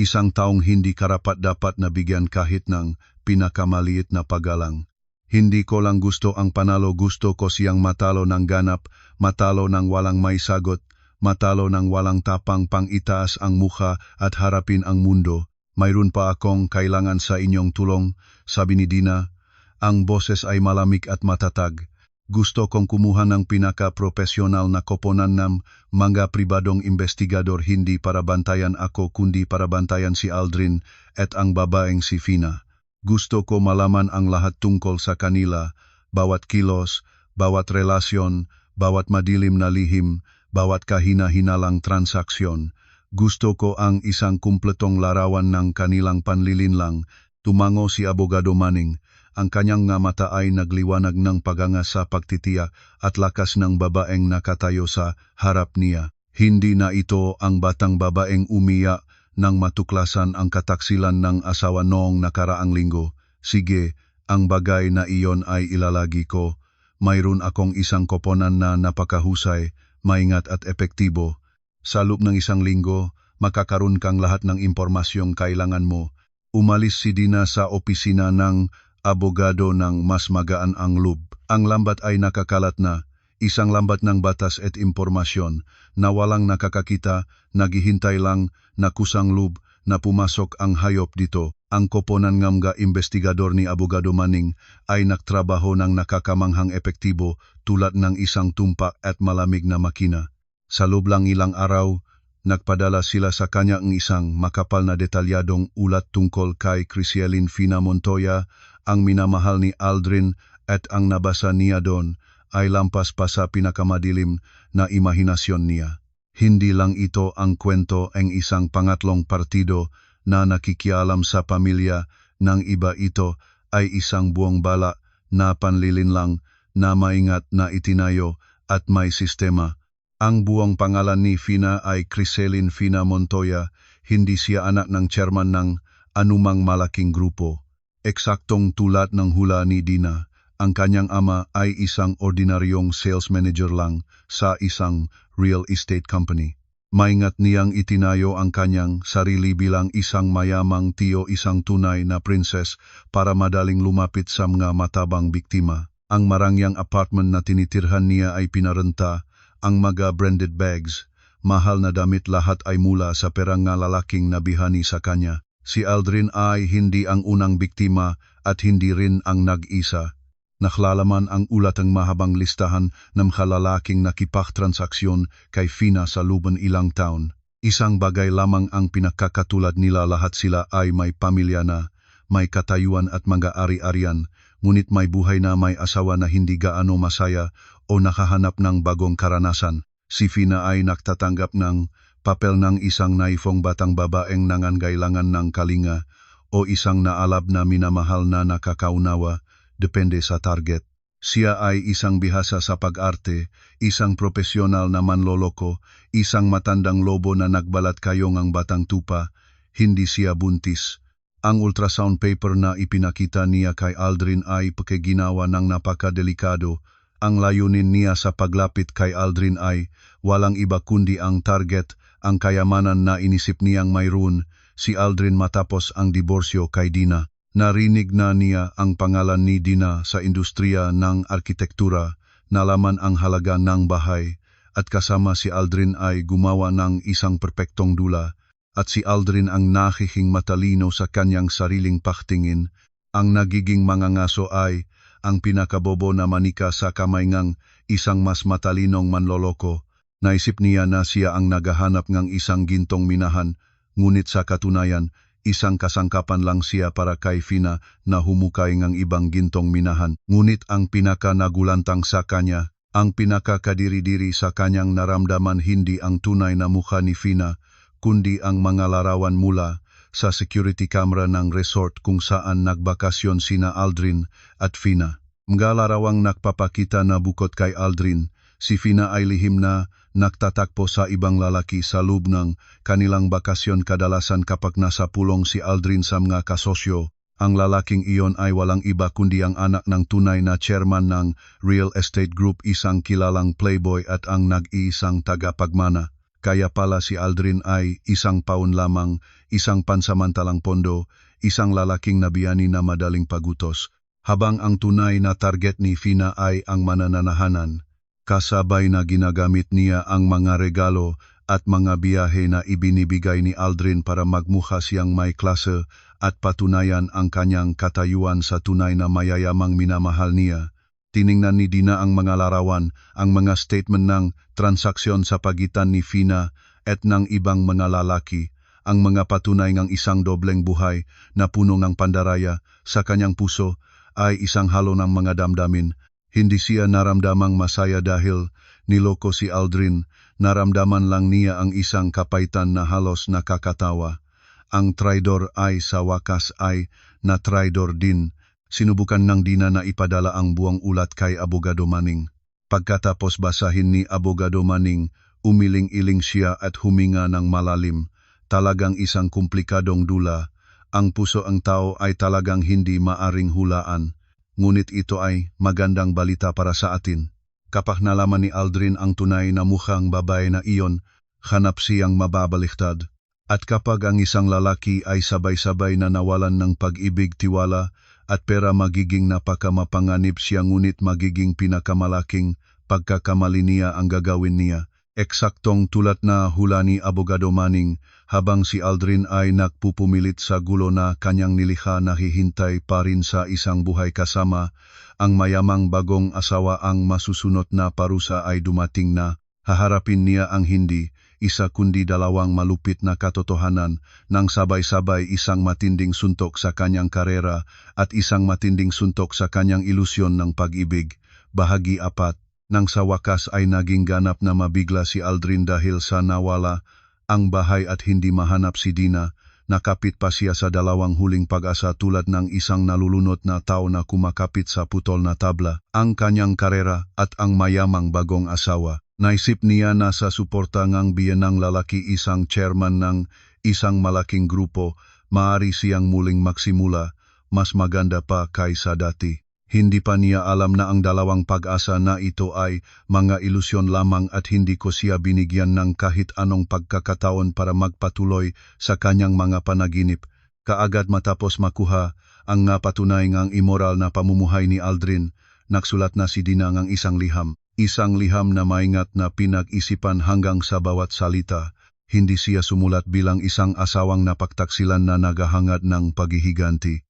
isang taong hindi karapat-dapat na bigyan kahit ng pinakamaliit na paggalang. Hindi ko lang gusto ang panalo, gusto ko siyang matalo ng ganap, matalo ng walang may sagot, matalo ng walang tapang pang itaas ang mukha at harapin ang mundo. Mayroon pa akong kailangan sa inyong tulong, sabi ni Dina. Ang boses ay malamig at matatag. Gusto kong kumuha ng pinaka-profesional na koponan ng mga pribadong investigador, hindi para bantayan ako kundi para bantayan si Aldrin at ang babaeng si Fina. Gusto ko malaman ang lahat tungkol sa kanila, bawat kilos, bawat relasyon, bawat madilim na lihim, bawat kahina-hinalang transaksyon. Gusto ko ang isang kumpletong larawan ng kanilang panlilinlang. Tumango si Abogado Manning. Ang kanyang nga mata ay nagliwanag ng paganga sa pagtitiyak at lakas ng babaeng nakatayo sa harap niya. Hindi na ito ang batang babaeng umiyak nang matuklasan ang kataksilan ng asawa noong nakaraang linggo. Sige, ang bagay na iyon ay ilalagi ko. Mayroon akong isang koponan na napakahusay, maingat at epektibo. Sa loob ng isang linggo, makakaroon kang lahat ng impormasyong kailangan mo. Umalis si Dina sa opisina ng abogado ng mas magaan ang loob. Ang lambat ay nakakalat na, isang lambat ng batas at impormasyon na walang nakakakita, naghihintay lang na kusang loob na pumasok ang hayop dito. Ang koponan ng mga investigador ni Abogado Manning ay nagtrabaho ng nakakamanghang epektibo tulad ng isang tumpak at malamig na makina. Sa loob lang ilang araw, nagpadala sila sa kanya ng isang makapal na detalyadong ulat tungkol kay Criselyn Fina Montoya. Ang minamahal ni Aldrin at ang nabasa niya doon ay lampas pa sa pinakamadilim na imahinasyon niya. Hindi lang ito ang kwento ng isang pangatlong partido na nakikialam sa pamilya ng iba, ito ay isang buong bala na panlilinlang na maingat na itinayo at may sistema. Ang buong pangalan ni Fina ay Criselyn Fina Montoya, hindi siya anak ng chairman ng anumang malaking grupo. Eksaktong tulad ng hula ni Dina, ang kanyang ama ay isang ordinaryong sales manager lang sa isang real estate company. Maingat niyang itinayo ang kanyang sarili bilang isang mayamang tiyo, isang tunay na princess para madaling lumapit sa mga matabang biktima. Ang marangyang apartment na tinitirhan niya ay pinarenta, ang mga branded bags, mahal na damit, lahat ay mula sa perang nga lalaking nabihani sa kanya. Si Aldrin ay hindi ang unang biktima at hindi rin ang nag-isa. Naklalaman ang ulat ng mahabang listahan ng kalalaking nakipagtransaksyon kay Fina sa loob ng ilang taon. Isang bagay lamang ang pinakakatulad nila, lahat sila ay may pamilya na, may katayuan at mga ari-arian, ngunit may buhay na may asawa na hindi gaano masaya o nakahanap ng bagong karanasan. Si Fina ay nagtatanggap ng papel ng isang naifong batang babaeng nangangailangan ng kalinga o isang naalab na minamahal na nakakaunawa, depende sa target. Siya ay isang bihasa sa pag-arte, isang profesional na manloloko, isang matandang lobo na nagbalat kayo ng batang tupa, hindi siya buntis. Ang ultrasound paper na ipinakita niya kay Aldrin ay pagkaginawa ng napakadelikado. Ang layunin niya sa paglapit kay Aldrin ay walang iba kundi ang target, ang kayamanan na inisip niyang mayroon si Aldrin matapos ang diborsyo kay Dina. Narinig na niya ang pangalan ni Dina sa industriya ng arkitektura, nalaman ang halaga ng bahay, at kasama si Aldrin ay gumawa ng isang perpektong dula, at si Aldrin ang nakihing matalino sa kanyang sariling pagtingin. Ang nagiging mangangaso ay ang pinakabobo na manika sa kamay ng isang mas matalinong manloloko. Naisip niya na siya ang naghahanap ng isang gintong minahan, ngunit sa katunayan, isang kasangkapan lang siya para kay Fina na humukay ng ibang gintong minahan. Ngunit ang pinaka-nagulantang sa kanya, ang pinaka-kadiri-diri sa kanyang naramdaman, hindi ang tunay na mukha ni Fina, kundi ang mga larawan mula sa security camera ng resort kung saan nagbakasyon sina Aldrin at Fina. Mga larawang nagpapakita na bukod kay Aldrin, si Fina ay lihim na nagtatakpo sa ibang lalaki sa loob ng kanilang bakasyon kadalasan kapag nasa pulong si Aldrin sa mga kasosyo. Ang lalaking iyon ay walang iba kundi ang anak ng tunay na chairman ng real estate group, isang kilalang playboy at ang nag-iisang tagapagmana. Kaya pala si Aldrin ay isang paon lamang, isang pansamantalang pondo, isang lalaking nabiyani na madaling pagutos. Habang ang tunay na target ni Fina ay ang manananahanan. Kasabay na ginagamit niya ang mga regalo at mga biyahe na ibinibigay ni Aldrin para magmukha siyang may klase at patunayan ang kanyang katayuan sa tunay na mayayamang minamahal niya. Tiningnan ni Dina ang mga larawan, ang mga statement ng transaksyon sa pagitan ni Fina at ng ibang mga lalaki, ang mga patunay ng isang dobleng buhay na puno ng pandaraya sa kanyang puso ay isang halo ng mga damdamin. Hindi siya naramdamang masaya dahil niloko si Aldrin, naramdaman lang niya ang isang kapaitan na halos nakakatawa. Ang traidor ay sa wakas ay na traidor din. Sinubukan ng Dina na ipadala ang buong ulat kay Abogado Manning. Pagkatapos basahin ni Abogado Manning, umiling-iling siya at huminga ng malalim. Talagang isang komplikadong dula. Ang puso ang tao ay talagang hindi maaring hulaan. Ngunit ito ay magandang balita para sa atin. Kapag nalaman ni Aldrin ang tunay na mukhang babae na iyon, hanap siyang mababaliktad. At kapag ang isang lalaki ay sabay-sabay na nawalan ng pag-ibig, tiwala at pera, magiging napakamapanganib siya, ngunit magiging pinakamalaking pagkakamali niya ang gagawin niya. Eksaktong tulad na hula ni Abogado Manning, habang si Aldrin ay nagpupumilit sa gulo na kanyang nilikha, nahihintay pa rin sa isang buhay kasama ang mayamang bagong asawa. Ang masusunod na parusa ay dumating na. Haharapin niya ang hindi isa kundi dalawang malupit na katotohanan nang sabay-sabay, isang matinding suntok sa kanyang karera at isang matinding suntok sa kanyang ilusyon ng pag-ibig. Bahagi 4. Nang sa wakas ay naging ganap na mabigla si Aldrin dahil sa nawala ang bahay at hindi mahanap si Dina, nakapit pa siya sa dalawang huling pag-asa tulad ng isang nalulunod na tao na kumakapit sa putol na tabla. Ang kanyang karera at ang mayamang bagong asawa. Naisip niya na sa suporta ng biyenang lalaki, isang chairman ng isang malaking grupo, maaari siyang muling magsimula, mas maganda pa kaysa dati. Hindi pa niya alam na ang dalawang pag-asa na ito ay mga ilusyon lamang at hindi ko siya binigyan ng kahit anong pagkakataon para magpatuloy sa kanyang mga panaginip. Kaagad matapos makuha ang napatunay ngang immoral na pamumuhay ni Aldrin, nagsulat na si Dina ng isang liham. Isang liham na maingat na pinag-isipan hanggang sa bawat salita. Hindi siya sumulat bilang isang asawang napagtaksilan na naghahangad ng paghihiganti.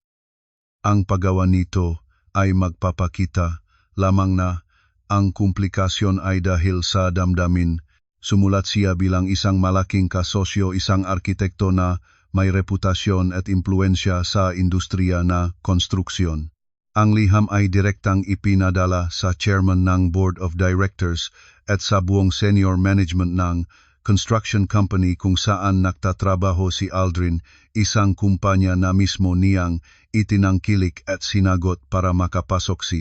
Ang paggawa nito ay magpapakita lamang na ang komplikasyon ay dahil sa damdamin. Sumulat siya bilang isang malaking kasosyo, isang arkitekto na may reputasyon at impluensya sa industriya na konstruksyon. Ang liham ay direktang ipinadala sa chairman ng board of directors at sa buong senior management ng construction company kung saan nagtatrabaho si Aldrin, isang kumpanya na mismo niyang itinangkilik at sinagot para makapasok si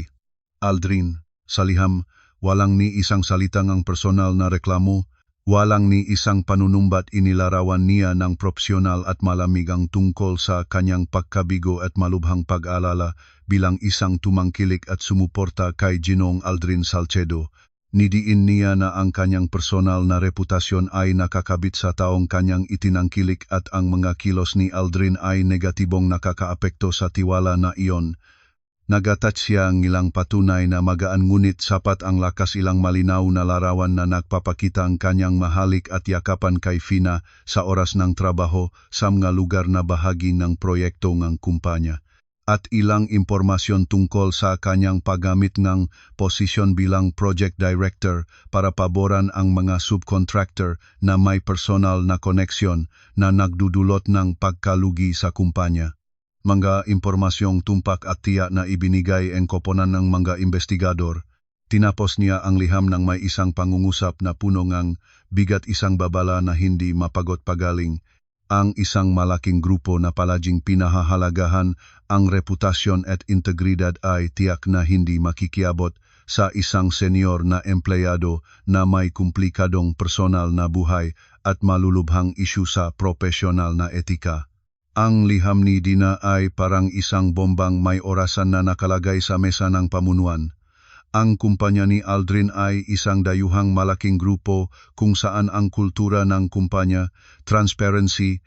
Aldrin. Sa liham, walang ni isang salitang ang personal na reklamo, walang ni isang panunumbat. Inilarawan niya ng propsyonal at malamig ang tungkol sa kanyang pagkabigo at malubhang pag-alala bilang isang tumangkilik at sumuporta kay Ginong Aldrin Salcedo. Nidiin niya na ang kanyang personal na reputasyon ay nakakabit sa taong kanyang itinangkilik at ang mga kilos ni Aldrin ay negatibong nakakaapekto sa tiwala na iyon. Nagatat siya ng ilang patunay na magaan ngunit sapat ang lakas, ilang malinaw na larawan na nagpapakita ang kanyang mahalik at yakapan kay Fina sa oras ng trabaho sa mga lugar na bahagi ng proyekto ng kumpanya. At ilang impormasyon tungkol sa kanyang paggamit ng posisyon bilang project director para paboran ang mga subcontractor na may personal na koneksyon na nagdudulot ng pagkalugi sa kumpanya. Mga impormasyong tumpak at tiyak na ibinigay ang koponan ng mga investigador. Tinapos niya ang liham ng may isang pangungusap na puno ng bigat, isang babala na hindi mapagot pagaling. ang isang malaking grupo na palaging pinahahalagahan ang reputasyon at integridad ay tiyak na hindi makikiabot sa isang senior na empleyado na may komplikadong personal na buhay at malulubhang isyu sa profesional na etika. Ang liham ni Dina ay parang isang bombang may orasan na nakalagay sa mesa ng pamunuan. Ang kumpanya ni Aldrin ay isang dayuhang malaking grupo kung saan ang kultura ng kumpanya, transparency,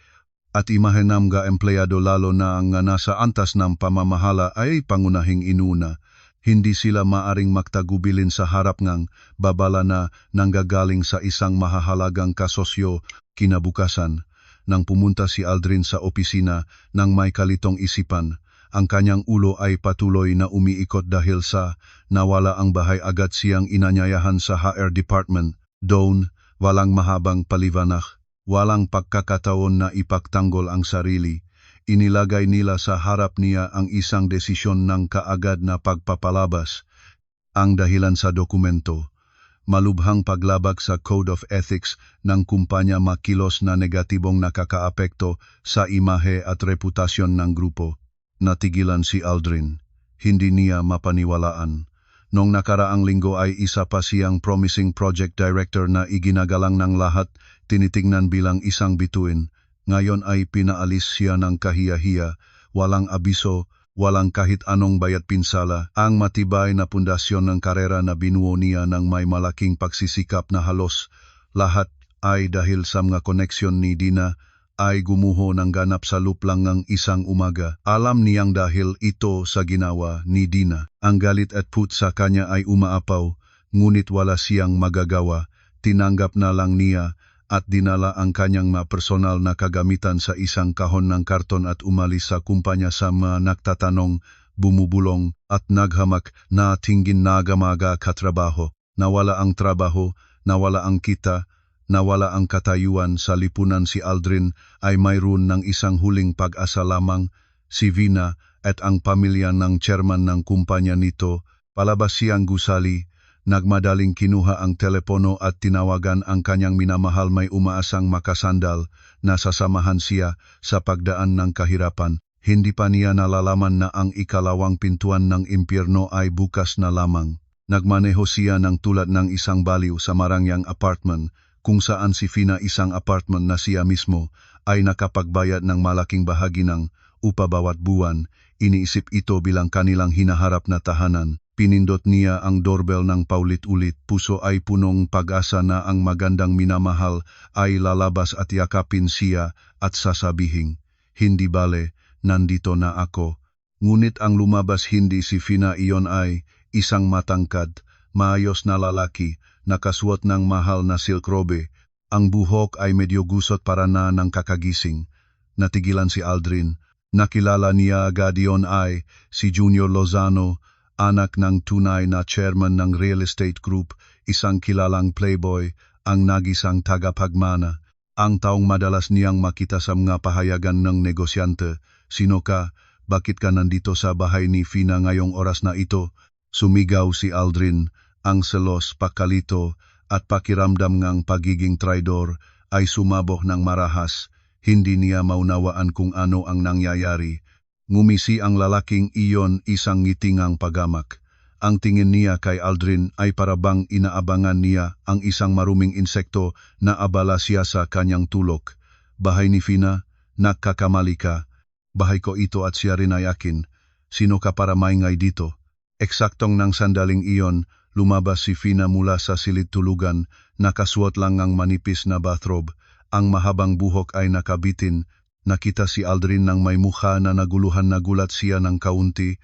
at imahe ng mga empleyado lalo na ang nasa antas ng pamamahala ay pangunahing inuna. Hindi sila maaring magtagubilin sa harap ng babala na nanggagaling sa isang mahahalagang kasosyo kinabukasan. Nang pumunta si Aldrin sa opisina ng may kalitong isipan, ang kanyang ulo ay patuloy na umiikot dahil sa nawala ang bahay agad siyang inanyayahan sa HR department. Doon, walang mahabang paliwanag, walang pagkakataon na ipagtanggol ang sarili. Inilagay nila sa harap niya ang isang desisyon ng kaagad na pagpapalabas. Ang dahilan sa dokumento, malubhang paglabag sa Code of Ethics ng kumpanya makilos na negatibong nakakaapekto sa imahe at reputasyon ng grupo. Natigilan si Aldrin. Hindi niya mapaniwalaan. Noong nakaraang linggo ay isa pa siyang promising project director na iginagalang ng lahat, tinitingnan bilang isang bituin. Ngayon ay pinaalis siya ng kahiya-hiya, walang abiso, walang kahit anong bayad pinsala. Ang matibay na pundasyon ng karera na binuo niya ng may malaking pagsisikap na halos lahat ay dahil sa mga koneksyon ni Dina ay gumuho ng ganap sa luplang ng isang umaga. Alam niyang dahil ito sa ginawa ni Dina. Ang galit at put sa kanya ay umaapaw, ngunit wala siyang magagawa. Tinanggap na lang niya at dinala ang kanyang mga personal na kagamitan sa isang kahon ng karton at umalis sa kumpanya sa mga nagtatanong, bumubulong at naghamak na tingin nagamaga katrabaho. Nawala ang trabaho, nawala ang kita, nawala ang katayuan sa lipunan. Si Aldrin ay mayroon ng isang huling pag-asa lamang, si Vina at ang pamilya ng chairman ng kumpanya nito. Palabas siyang gusali, nagmadaling kinuha ang telepono at tinawagan ang kanyang minamahal. May umaasang makasandal na sasamahan siya sa pagdaan ng kahirapan. Hindi pa niya nalalaman na ang ikalawang pintuan ng impyerno ay bukas na lamang. Nagmaneho siya ng tulad ng isang baliw sa marangyang apartment, kung saan si Vina, isang apartment na siya mismo, ay nakapagbayad ng malaking bahagi ng upa bawat buwan. Iniisip ito bilang kanilang hinaharap na tahanan. Pinindot niya ang doorbell ng paulit-ulit. Puso ay punong pag-asa na ang magandang minamahal ay lalabas at yakapin siya at sasabihin, "Hindi bale, nandito na ako." Ngunit ang lumabas hindi si Vina. Iyon ay isang matangkad, maayos na lalaki, nakasuot ng mahal na silk robe. Ang buhok ay medyo gusot para na ng kakagising. Natigilan si Aldrin. Nakilala niya agad. Iyon ay si Junior Lozano, anak ng tunay na chairman ng real estate group, isang kilalang playboy, ang nagisang tagapagmana. Ang taong madalas niyang makita sa mga pahayagan ng negosyante. "Sino ka? Bakit ka nandito sa bahay ni Vina ngayong oras na ito?" Sumigaw si Aldrin. Ang selos, pakalito at pakiramdam ng pagiging traidor ay sumabog ng marahas. Hindi niya maunawaan kung ano ang nangyayari. Ngumisi ang lalaking iyon, isang ngitingang pagamak. Ang tingin niya kay Aldrin ay parabang inaabangan niya ang isang maruming insekto na abala siya sa kanyang tulog. "Bahay ni Vina, nagkakamali ka. Bahay ko ito at siya rin ay akin. Sino ka para maingay dito?" Eksaktong ng sandaling iyon, lumabas si Vina mula sa silid tulugan, nakasuot lang ang manipis na bathrobe. Ang mahabang buhok ay nakabitin. Nakita si Aldrin ng may mukha na naguluhan. Nagulat siya ng kaunti,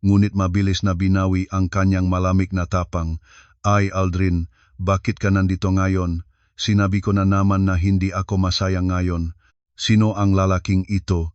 ngunit mabilis na binawi ang kanyang malamig na tapang. "Ay Aldrin, bakit ka nandito ngayon? Sinabi ko na naman na hindi ako masaya ngayon." "Sino ang lalaking ito?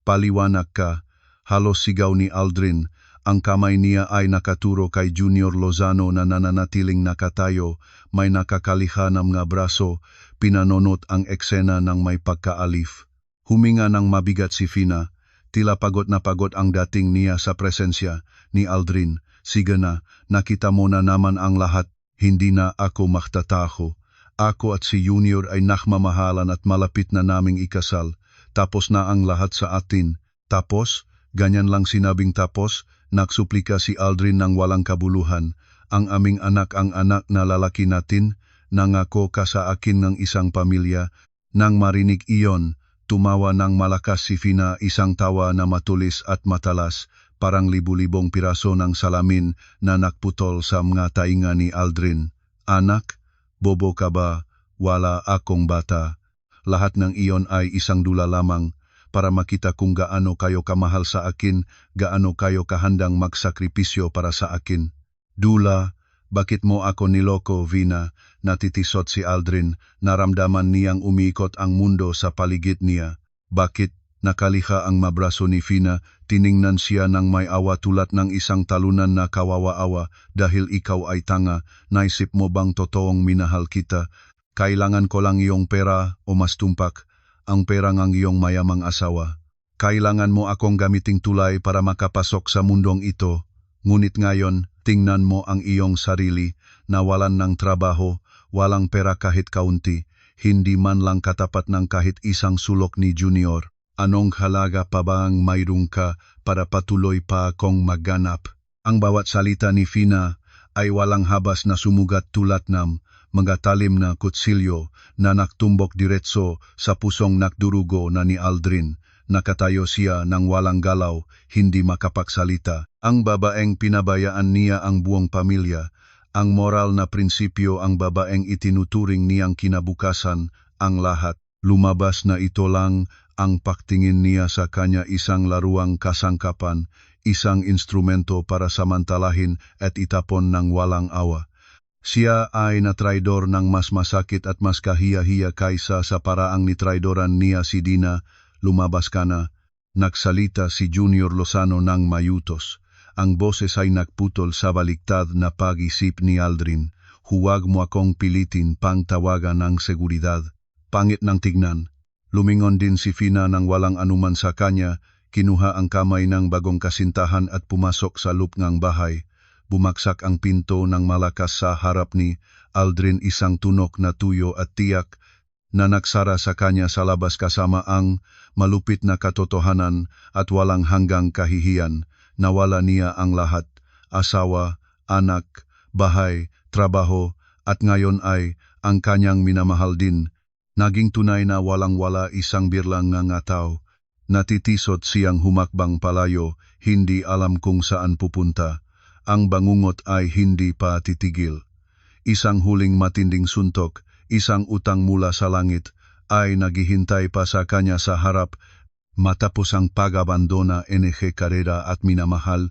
Paliwanag ka." Halos sigaw ni Aldrin. Ang kamay niya ay nakaturo kay Junior Lozano na nananatiling nakatayo, may nakakaliha ng mga braso. Pinanonot ang eksena ng may pagkaalif. Huminga ng mabigat si Vina. Tila pagod na pagod ang dating niya sa presensya ni Aldrin. "Sige na, nakita mo na naman ang lahat. Hindi na ako magtataho." Ako at si Junior ay nakmamahalan at malapit na naming ikasal. Tapos na ang lahat sa atin. Tapos, ganyan lang sinabing tapos, nagsuplika si Aldrin ng walang kabuluhan. Ang aming anak ang anak na lalaki natin, nangako ka sa akin ng isang pamilya. Nang marinig iyon, tumawa ng malakas si Fina, isang tawa na matulis at matalas, parang libu-libong piraso ng salamin na nakputol sa mga tainga ni Aldrin. Anak, bobo ka ba? Wala akong bata. Lahat ng iyon ay isang dula lamang para makita kung gaano kayo kamahal sa akin, gaano kayo kahandang magsakripisyo para sa akin. Dula, bakit mo ako niloko, Vina? Natitisot si Aldrin, naramdaman niyang umiikot ang mundo sa paligid niya. Bakit? Nakaliha ang mabraso ni Fina, tiningnan siya ng may awa tulad ng isang talunan na kawawa-awa. Dahil ikaw ay tanga, naisip mo bang totoong minahal kita? Kailangan ko lang iyong pera o mas tumpak, ang pera ng iyong mayamang asawa. Kailangan mo akong gamiting tulay para makapasok sa mundong ito. Ngunit ngayon, tingnan mo ang iyong sarili, nawalan ng trabaho, walang pera kahit kaunti, hindi man lang katapat ng kahit isang sulok ni Junior. Anong halaga pa ba ang mayroon ka para patuloy pa akong magganap? Ang bawat salita ni Fina ay walang habas na sumugat tulad ng mga talim na kutsilyo na naktumbok diretso sa pusong nakdurugo na ni Aldrin. Nakatayo siya ng walang galaw, hindi makapagsalita. Ang babaeng pinabayaan niya ang buong pamilya. Ang moral na prinsipyo ang babaeng itinuturing niyang kinabukasan, ang lahat. Lumabas na ito lang ang pagtingin niya sa kanya, isang laruang kasangkapan, isang instrumento para samantalahin at itapon ng walang awa. Siya ay natraidor ng mas masakit at mas kahiya-hiya kaysa sa paraang nitraidoran niya si Dina. Lumabas ka na. Nagsalita si Junior Lozano ng mayutos. Ang boses ay nagputol sa baliktad na pag-isip ni Aldrin. Huwag mo akong pilitin pang tawagan ng seguridad. Pangit ng tignan. Lumingon din si Fina ng walang anuman sa kanya, kinuha ang kamay ng bagong kasintahan at pumasok sa loob ng bahay. Bumaksak ang pinto ng malakas sa harap ni Aldrin, isang tunok na tuyo at tiyak na nagsara sa kanya sa labas kasama ang malupit na katotohanan at walang hanggang kahihiyan. Nawala niya ang lahat, asawa, anak, bahay, trabaho, at ngayon ay ang kanyang minamahal din. Naging tunay na walang-wala, isang birlang nga tao. Natitisot siyang humakbang palayo, hindi alam kung saan pupunta. Ang bangungot ay hindi pa titigil. Isang huling matinding suntok, isang utang mula sa langit, ay naghihintay pa sa kanya sa harap. Matapos ang pag-abandona NG Carrera at minamahal,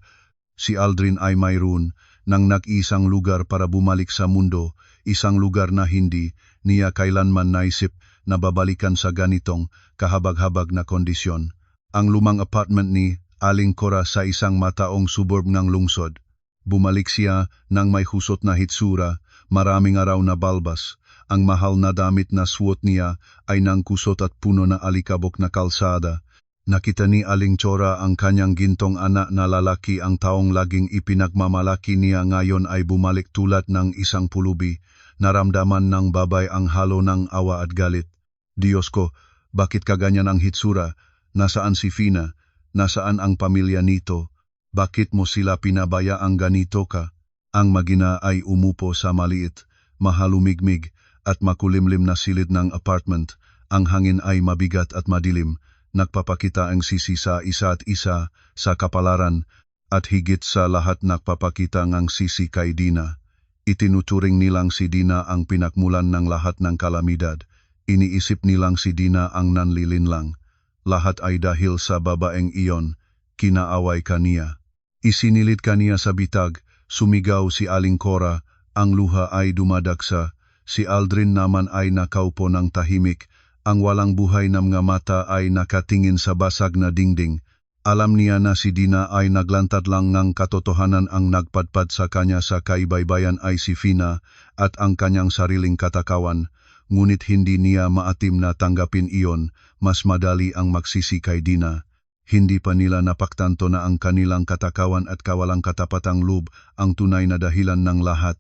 si Aldrin ay mayroon ng nag-isang lugar para bumalik sa mundo, isang lugar na hindi niya kailanman naisip na babalikan sa ganitong kahabag-habag na kondisyon. Ang lumang apartment ni Aling Cora sa isang mataong suburb ng lungsod. Bumalik siya nang may husot na hitsura, maraming araw na balbas. Ang mahal na damit na suot niya ay nangkusot at puno na alikabok na kalsada. Nakita ni Aling Cora ang kanyang gintong anak na lalaki, ang taong laging ipinagmamalaki niya ngayon ay bumalik tulad ng isang pulubi. Naramdaman ng babay ang halo ng awa at galit. Diyos ko, bakit kaganyan ang hitsura? Nasaan si Fina? Nasaan ang pamilya nito? Bakit mo sila pinabayaang ganito ka? Ang magina ay umupo sa maliit, mahalumigmig at makulimlim na silid ng apartment. Ang hangin ay mabigat at madilim. Nagpapakita ang sisi sa isa't isa sa kapalaran at higit sa lahat nagpapakita ng sisi kay Dina. Itinuturing nilang si Dina ang pinakmulan ng lahat ng kalamidad. Iniisip nilang si Dina ang nanlilinlang. Lahat ay dahil sa babaeng iyon, kinaaway kaniya. Isinilid kaniya sa bitag, sumigaw si Aling Cora, ang luha ay dumadagsa. Si Aldrin naman ay nakaupo ng tahimik, ang walang buhay na mga mata ay nakatingin sa basag na dingding. Alam niya na si Dina ay naglantad lang ng katotohanan, ang nagpadpad sa kanya sa kaibaybayan ay si Fina at ang kanyang sariling katakawan. Ngunit hindi niya maatim na tanggapin iyon, mas madali ang magsisi kay Dina. Hindi pa nila napaktanto na ang kanilang katakawan at kawalang katapatang loob ang tunay na dahilan ng lahat.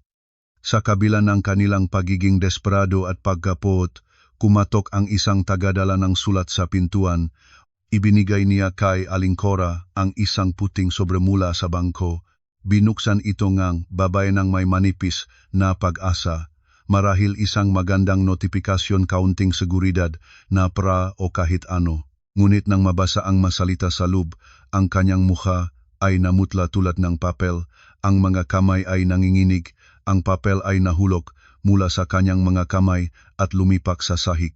Sa kabila ng kanilang pagiging desperado at pagkapot, kumatok ang isang tagadala ng sulat sa pintuan. Ibinigay niya kay Aling Cora ang isang puting sobremula sa bangko. Binuksan ito ngang babae ng may manipis na pag-asa. Marahil isang magandang notifikasyon kaunting seguridad na pra o kahit ano. Ngunit nang mabasa ang masalita sa loob, ang kanyang mukha ay namutla tulad ng papel, ang mga kamay ay nanginginig, ang papel ay nahulog mula sa kanyang mga kamay at lumipak sa sahig.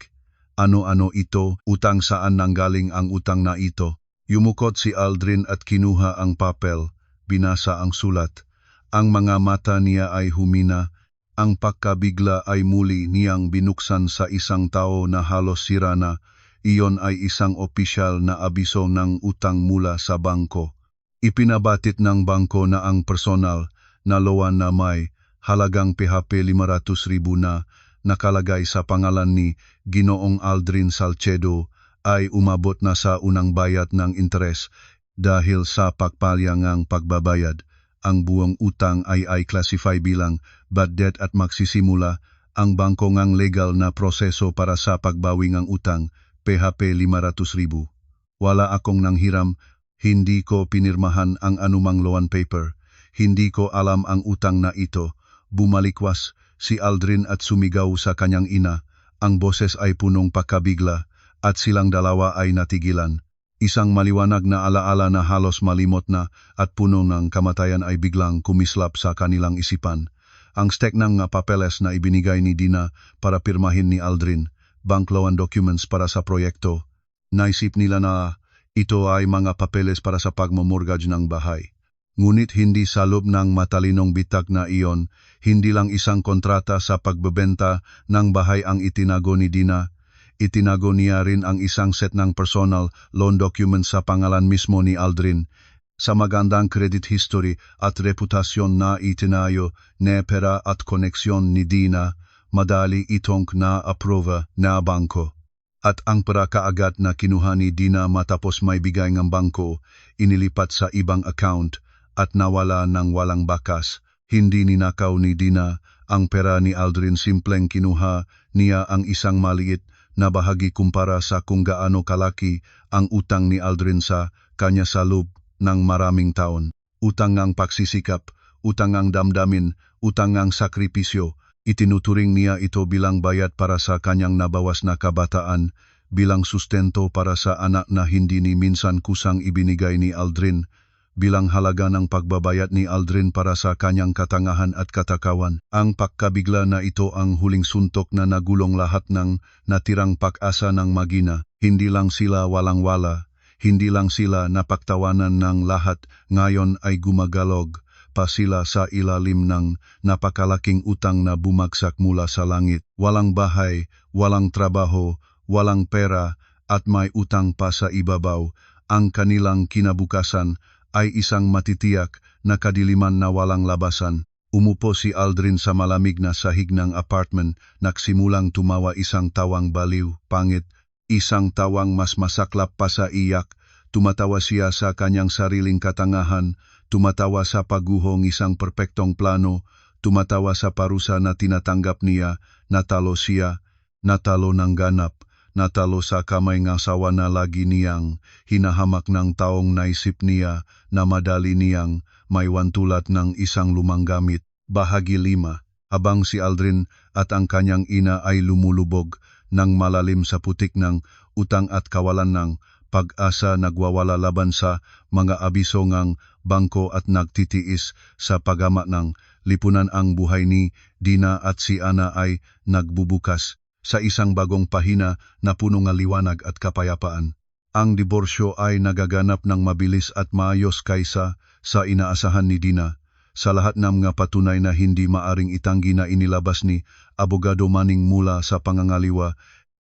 Ano-ano ito? Utang? Saan nanggaling ang utang na ito? Yumukot si Aldrin at kinuha ang papel, binasa ang sulat. Ang mga mata niya ay humina. Ang pagkabigla ay muli niyang binuksan sa isang tao na halos sira na. Iyon ay isang opisyal na abiso ng utang mula sa bangko. Ipinabatit ng bangko na ang personal na loan na may halagang PHP 500,000 na nakalagay sa pangalan ni Ginoong Aldrin Salcedo ay umabot na sa unang bayad ng interes dahil sa pagpalyang pagbabayad. Ang buong utang ay classify bilang bad debt at magsisimula ang bangko ngang legal na proseso para sa pagbawi ng utang, PHP 500,000. Wala akong nanghiram, hindi ko pinirmahan ang anumang loan paper, hindi ko alam ang utang na ito. Bumalikwas si Aldrin at sumigaw sa kanyang ina. Ang boses ay punong pagkabigla at silang dalawa ay natigilan. Isang maliwanag na alaala na halos malimot na at puno ng kamatayan ay biglang kumislap sa kanilang isipan. Ang stek ng papeles na ibinigay ni Dina para pirmahin ni Aldrin, bank loan documents para sa proyekto. Naisip nila na ito ay mga papeles para sa pagmamortgage ng bahay. Ngunit hindi sa loob ng matalinong bitak na iyon, hindi lang isang kontrata sa pagbebenta ng bahay ang itinago ni Dina. Itinago niya rin ang isang set ng personal loan documents sa pangalan mismo ni Aldrin. Sa magandang credit history at reputasyon na itinayo, pera at koneksyon ni Dina, madali itong na-approve na bangko. At ang pera kaagad na kinuha ni Dina matapos may bigay ng bangko, inilipat sa ibang account at nawala ng walang bakas. Hindi ninakaw ni Dina ang pera ni Aldrin, simpleng kinuha niya ang isang maliit na bahagi kumpara sa kung gaano kalaki ang utang ni Aldrin sa kanya sa loob ng maraming taon. Utang ng pagsisikap, utang ng damdamin, utang ng sakripisyo. Itinuturing niya ito bilang bayad para sa kanyang nabawas na kabataan, bilang sustento para sa anak na hindi ni minsan kusang ibinigay ni Aldrin, bilang halaga ng pagbabayad ni Aldrin para sa kanyang katangahan at katakawan. Ang pagkabigla na ito ang huling suntok na nagulong lahat ng natirang pag-asa ng Magina. Hindi lang sila walang-wala, hindi lang sila napagtawanan ng lahat, ngayon ay gumagalog pa sila sa ilalim ng napakalaking utang na bumagsak mula sa langit. Walang bahay, walang trabaho, walang pera, at may utang pa sa ibabaw. Ang kanilang kinabukasan ay isang matitiyak na kadiliman na walang labasan. Umupo si Aldrin sa malamig na sahig ng apartment, nagsimulang tumawa, isang tawang baliw, pangit, isang tawang mas masaklap pa sa iyak. Tumatawa siya sa kanyang sariling katangahan, tumatawa sa pagguhong isang perpektong plano, tumatawa sa parusa na tinatanggap niya. Natalo siya, natalo ng ganap. Natalo sa kamay ng asawa na lagi niyang hinahamak ng taong naisip niya na madali niyang maiwan tulad ng isang lumang gamit. Bahagi 5. Habang si Aldrin at ang kanyang ina ay lumulubog ng malalim sa putik ng utang at kawalan ng pag-asa, nagwawala laban sa mga abiso ng bangko at nagtitiis sa pagama ng lipunan, ang buhay ni Dina at si Ana ay nagbubukas sa isang bagong pahina na puno ng liwanag at kapayapaan. Ang diborsyo ay nagaganap ng mabilis at maayos kaysa sa inaasahan ni Dina. Sa lahat ng mga patunay na hindi maaring itanggi na inilabas ni Abogado Manning mula sa pangangaliwa,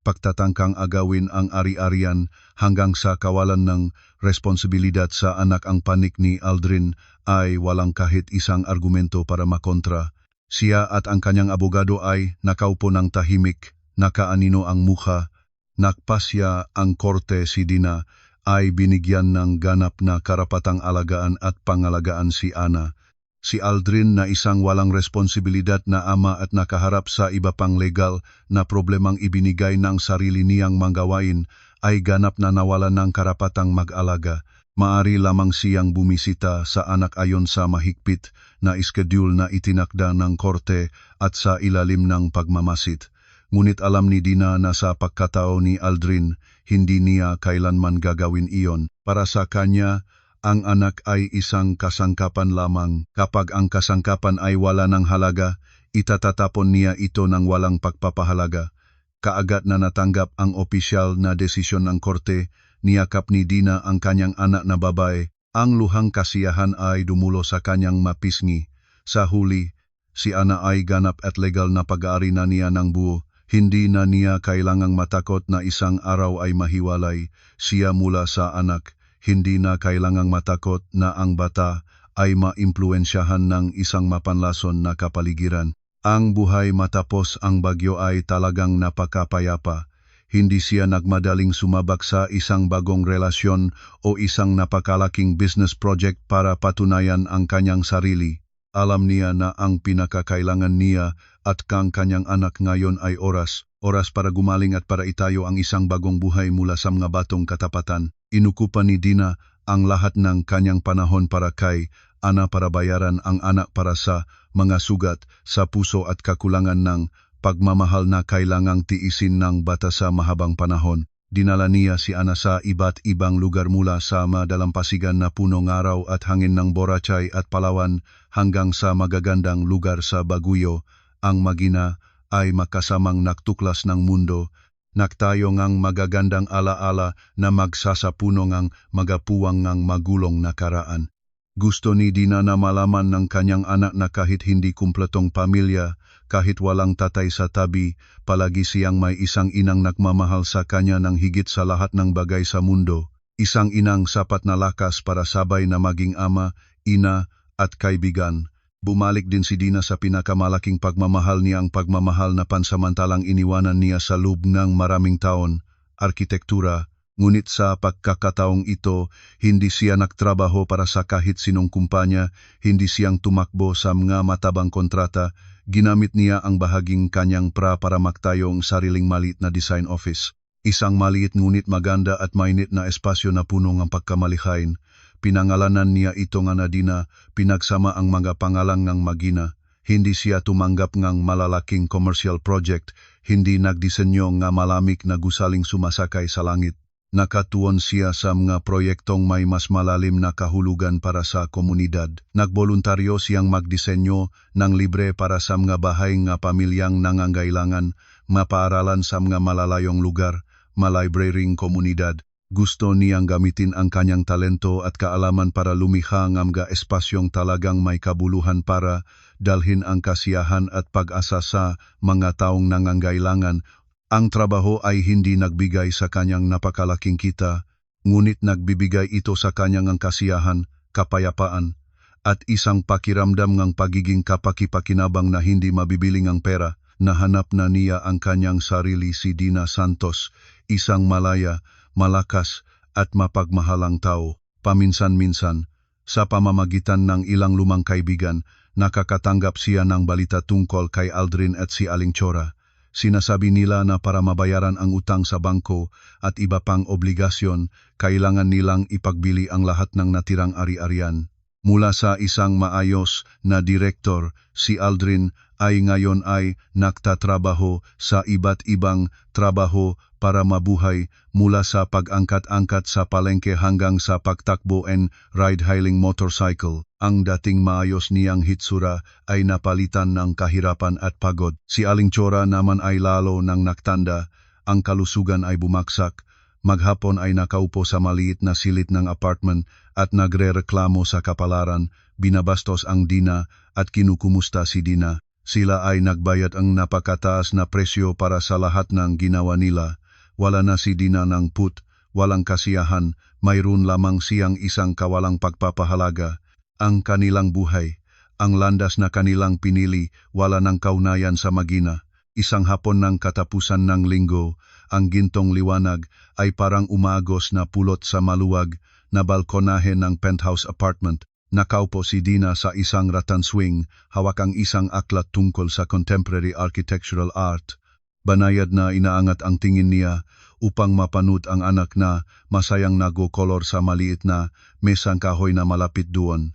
pagtatangkang agawin ang ari-arian hanggang sa kawalan ng responsibilidad sa anak, ang panik ni Aldrin ay walang kahit isang argumento para makontra. Siya at ang kanyang abogado ay nakaupo ng tahimik, nakaanino ang mukha. Nakpasya ang korte, si Dina ay binigyan ng ganap na karapatang alagaan at pangalagaan si Ana. Si Aldrin na isang walang responsibilidad na ama at nakaharap sa iba pang legal na problemang ibinigay ng sarili niyang manggawain ay ganap na nawalan ng karapatang mag-alaga. Maari lamang siyang bumisita sa anak ayon sa mahigpit na iskediul na itinakda ng korte at sa ilalim ng pagmamasid. Ngunit alam ni Dina na sa pagkatao ni Aldrin, hindi niya kailanman gagawin iyon. Para sa kanya, ang anak ay isang kasangkapan lamang. Kapag ang kasangkapan ay wala ng halaga, itatatapon niya ito ng walang pagpapahalaga. Kaagad na natanggap ang opisyal na desisyon ng korte, niyakap ni Dina ang kanyang anak na babae. Ang luhang kasiyahan ay dumulo sa kanyang mapisngi. Sa huli, si Ana ay ganap at legal na pag-aari na niya ng buo. Hindi na niya kailangang matakot na isang araw ay mahiwalay siya mula sa anak. Hindi na kailangang matakot na ang bata ay maimpluwensyahan ng isang mapanlason na kapaligiran. Ang buhay matapos ang bagyo ay talagang napakapayapa. Hindi siya nagmadaling sumabak sa isang bagong relasyon o isang napakalaking business project para patunayan ang kanyang sarili. Alam niya na ang pinakakailangan niya at kang kanyang anak ngayon ay oras para gumaling at para itayo ang isang bagong buhay mula sa mga batong katapatan. Inukupan ni Dina ang lahat ng kanyang panahon para kay Ana para bayaran ang anak para sa mga sugat sa puso at kakulangan ng pagmamahal na kailangang tiisin ng bata sa mahabang panahon. Dinala niya si Ana sa iba't ibang lugar mula sa madalampasigan na punong araw at hangin ng Boracay at Palawan hanggang sa magagandang lugar sa Baguio. Ang magina ay makasamang nagtuklas ng mundo. Naktayo ngang magagandang alaala na magsasapuno ngang magapuwang ngang magulong nakaraan. Gusto ni Dina na malaman ng kanyang anak na kahit hindi kumpletong pamilya, kahit walang tatay sa tabi, palagi siyang may isang inang nagmamahal sa kanya ng higit sa lahat ng bagay sa mundo. Isang inang sapat na lakas para sabay na maging ama, ina at kaibigan. Bumalik din si Dina sa pinakamalaking pagmamahal niya, ang pagmamahal na pansamantalang iniwanan niya sa loob ng maraming taon, arkitektura. Ngunit sa pagkakataong ito, hindi siya nagtrabaho para sa kahit sinong kumpanya, hindi siyang tumakbo sa mga matabang kontrata. Ginamit niya ang bahaging kanyang para magtayong sariling maliit na design office. Isang maliit ngunit maganda at mainit na espasyo na puno ng pagkamalihain. Pinangalanan niya ito nga na Dina, pinagsama ang mga pangalang ng magina. Hindi siya tumanggap ng malalaking commercial project, hindi nagdisenyo nga malamig na gusaling sumasakay sa langit. Nakatuon siya sa mga proyektong may mas malalim na kahulugan para sa komunidad. Nagboluntaryo siyang magdisenyo ng libre para sa mga bahay nga pamilyang nangangailangan, mapaaralan sa mga malalayong lugar, malibraryng komunidad. Gusto niyang gamitin ang kanyang talento at kaalaman para lumikha ng mga espasyong talagang may kabuluhan para dalhin ang kasiyahan at pag-asa sa mga taong nangangailangan. Ang trabaho ay hindi nagbigay sa kanyang napakalaking kita, ngunit nagbibigay ito sa kanyang ang kasiyahan, kapayapaan, at isang pakiramdam ng pagiging kapakipakinabang na hindi mabibiling ang pera. Nahanap na niya ang kanyang sarili. Si Dina Santos, isang malaya, malakas at mapagmahalang tao. Paminsan-minsan, sa pamamagitan ng ilang lumang kaibigan, nakakatanggap siya ng balita tungkol kay Aldrin at si Aling Chora. Sinasabi nila na para mabayaran ang utang sa bangko at iba pang obligasyon, kailangan nilang ipagbili ang lahat ng natirang ari-arian. Mula sa isang maayos na direktor, si Aldrin ay ngayon ay nagtatrabaho sa iba't ibang trabaho para mabuhay, mula sa pag-angkat-angkat sa palengke hanggang sa pagtakbo and ride-hailing motorcycle. Ang dating maayos niyang hitsura ay napalitan ng kahirapan at pagod. Si Aling Chora naman ay lalo nang nagtanda, ang kalusugan ay bumagsak. Maghapon ay nakaupo sa maliit na silid ng apartment at nagrereklamo sa kapalaran. Binabastos ang Dina at kinukumusta si Dina. Sila ay nagbayad ang napakataas na presyo para sa lahat ng ginawa nila. Wala na si Dina ng put, walang kasiyahan, mayroon lamang siyang isang kawalang pagpapahalaga. Ang kanilang buhay, ang landas na kanilang pinili, wala ng kaunayan sa magina. Isang hapon ng katapusan ng linggo, ang gintong liwanag ay parang umagos na pulot sa maluwag na balkonahe ng penthouse apartment. Nakaupo si Dina sa isang rattan swing, hawak ang isang aklat tungkol sa contemporary architectural art. Banayad na inaangat ang tingin niya upang mapanood ang anak na masayang nagko-color sa maliit na mesang kahoy na malapit doon.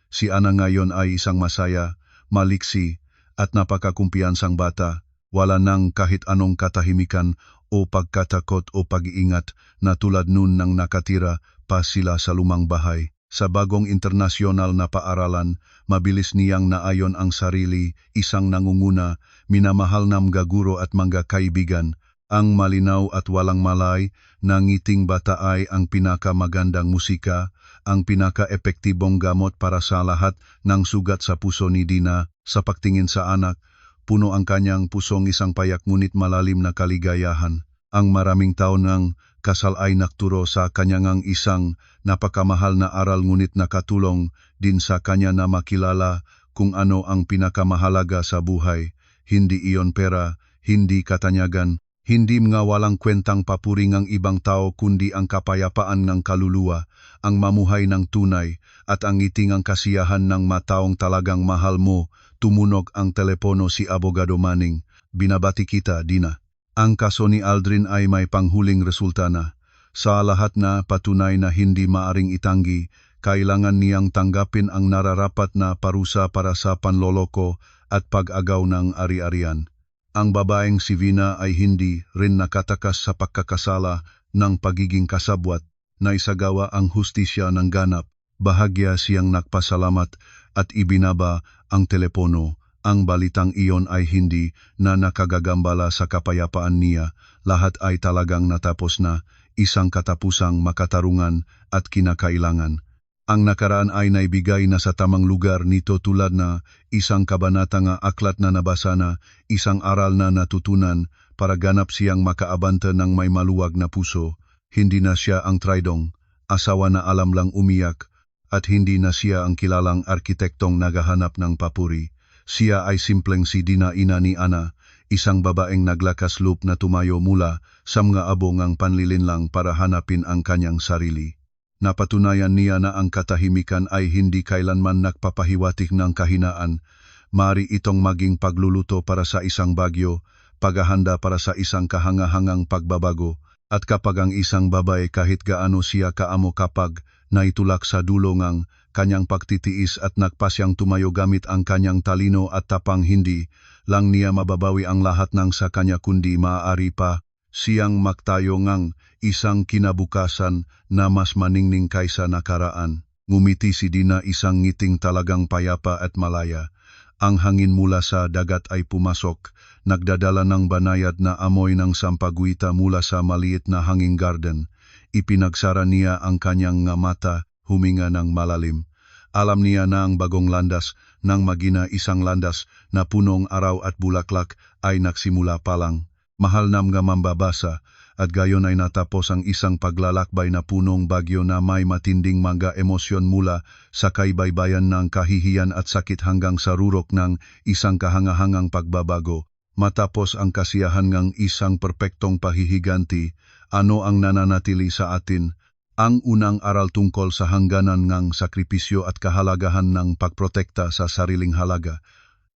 Si Ana ngayon ay isang masaya, maliksi at napakakumpiyansang bata. Wala nang kahit anong katahimikan o pagkatakot o pag-iingat na tulad nun nang nakatira pa sila sa lumang bahay. Sa bagong internasyonal na paaralan, mabilis niyang naayon ang sarili, isang nangunguna, minamahal na mga guro at mga kaibigan. Ang malinaw at walang malay na ngiting bata ay ang pinakamagandang musika, ang pinaka-epektibong gamot para sa lahat ng sugat sa puso ni Dina. Sa pagtingin sa anak, puno ang kanyang pusong isang payak ngunit malalim na kaligayahan. Ang maraming taon ng kasal ay nakturo sa kanyang isang napakamahal na aral ngunit nakatulong din sa kanya na makilala kung ano ang pinakamahalaga sa buhay. Hindi iyon pera, hindi katanyagan, hindi mga walang kwentang papuring ang ibang tao kundi ang kapayapaan ng kaluluwa, ang mamuhay ng tunay, at ang ngiting ang kasiyahan ng mataong talagang mahal mo. Tumunog ang telepono si Abogado Manning. Binabati kita, Dina. Ang kaso ni Aldrin ay may panghuling resulta na. Sa lahat na patunay na hindi maaring itanggi, kailangan niyang tanggapin ang nararapat na parusa para sa panloloko at pag-agaw ng ari-arian. Ang babaeng si Vina ay hindi rin nakatakas sa pagkakasala ng pagiging kasabwat na isagawa ang hustisya ng ganap. Bahagya siyang nagpasalamat at ibinaba ang telepono. Ang balitang iyon ay hindi na nakagagambala sa kapayapaan niya. Lahat ay talagang natapos na, isang katapusang makatarungan at kinakailangan. Ang nakaraan ay naibigay na sa tamang lugar nito tulad na isang kabanata nga aklat na nabasa na, isang aral na natutunan para ganap siyang makaabante ng may maluwag na puso. Hindi na siya ang traidong, asawa na alam lang umiyak, at hindi na siya ang kilalang arkitektong naghahanap ng papuri. Siya ay simpleng si Dina, ina ni Ana, isang babaeng naglakas loob na tumayo mula sa mga abong ang panlilinlang para hanapin ang kanyang sarili. Napatunayan niya na ang katahimikan ay hindi kailanman nagpapahiwatig ng kahinaan. Mari itong maging pagluluto para sa isang bagyo, paghahanda para sa isang kahangahangang pagbabago, at kapag ang isang babae kahit gaano siya kaamo kapag naitulak sa dulo ng kanyang pagtitiis at nagpasyang tumayo gamit ang kanyang talino at tapang, hindi lang niya mababawi ang lahat ng sa kanya kundi maaari pa siyang magtayo ng isang kinabukasan na mas maningning kaysa nakaraan. Ngumiti si Dina, isang ngiting talagang payapa at malaya. Ang hangin mula sa dagat ay pumasok, nagdadala ng banayad na amoy ng sampaguita mula sa maliit na hanging garden. Ipinagsara niya ang kanyang mata, huminga ng malalim. Alam niya na ang bagong landas ng magina, isang landas na punong araw at bulaklak, ay nagsimula pa lang. Mahal na mga mambabasa, at gayon ay natapos ang isang paglalakbay na punong bagyo na may matinding mga emosyon mula sa kaibaybayan ng kahihiyan at sakit hanggang sa rurok ng isang kahangahangang pagbabago. Matapos ang kasiyahan ng isang perpektong pahihiganti, ano ang nananatili sa atin? Ang unang aral tungkol sa hangganan ng sakripisyo at kahalagahan ng pagprotekta sa sariling halaga.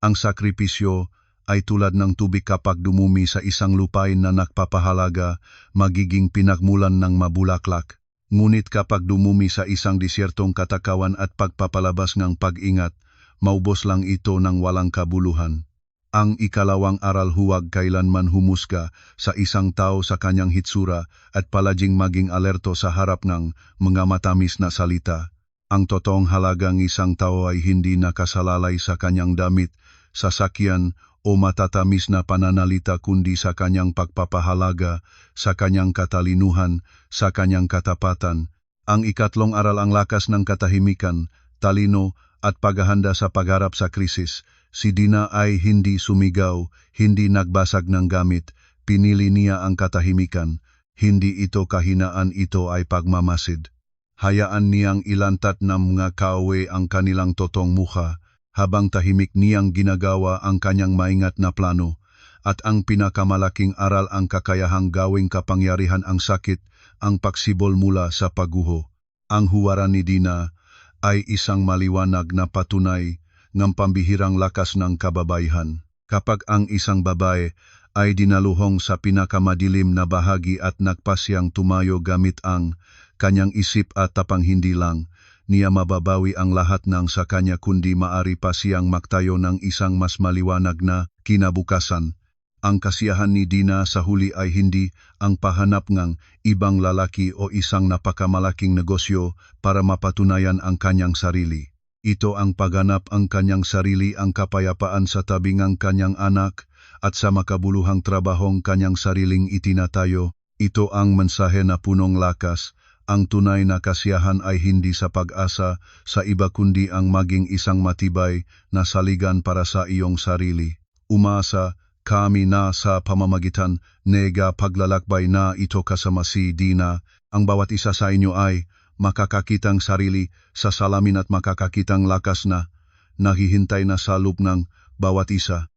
Ang sakripisyo ay tulad ng tubig kapag dumumi sa isang lupain na nagpapahalaga, magiging pinagmulan ng mabulaklak. Ngunit kapag dumumi sa isang disyertong katakawan at pagpapalabas ng pag-ingat, maubos lang ito ng walang kabuluhan. Ang ikalawang aral, huwag kailanman humusga sa isang tao sa kanyang hitsura at palaging maging alerto sa harap ng mga matamis na salita. Ang totoong halagang isang tao ay hindi nakasalalay sa kanyang damit, sasakyan o matatamis na pananalita kundi sa kanyang pagpapahalaga, sa kanyang katalinuhan, sa kanyang katapatan. Ang ikatlong aral, ang lakas ng katahimikan, talino at paghahanda sa pagharap sa krisis. Si Dina ay hindi sumigaw, hindi nagbasag ng gamit, pinili niya ang katahimikan. Hindi ito kahinaan, ito ay pagmamasid. Hayaan niyang ilantat ng mga kaaway ang kanilang totoong mukha, habang tahimik niyang ginagawa ang kanyang maingat na plano. At ang pinakamalaking aral, ang kakayahang gawing kapangyarihan ang sakit, ang pagsibol mula sa pagguho. Ang huwaran ni Dina ay isang maliwanag na patunay ng pambihirang lakas ng kababayhan. Kapag ang isang babae ay dinaluhong sa pinakamadilim na bahagi at nagpasyang tumayo gamit ang kanyang isip at tapang, hindi lang niya mababawi ang lahat ng sa kanya kundi maari pa siyang magtayo ng isang mas maliwanag na kinabukasan. Ang kasiyahan ni Dina sa huli ay hindi ang pahanap ng ibang lalaki o isang napakamalaking negosyo para mapatunayan ang kanyang sarili. Ito ang paghanap ang kanyang sarili, ang kapayapaan sa tabi ng kanyang anak at sa makabuluhang trabahong kanyang sariling itinatayo. Ito ang mensahe na punong lakas. Ang tunay na kasiyahan ay hindi sa pag-asa sa iba kundi ang maging isang matibay na saligan para sa iyong sarili. Umasa kami na sa pamamagitan nega paglalakbay na ito kasama si Dina, ang bawat isa sa inyo ay makakakitang sarili sa salamin at makakakitang lakas na naghihintay na sa loob ng bawat isa.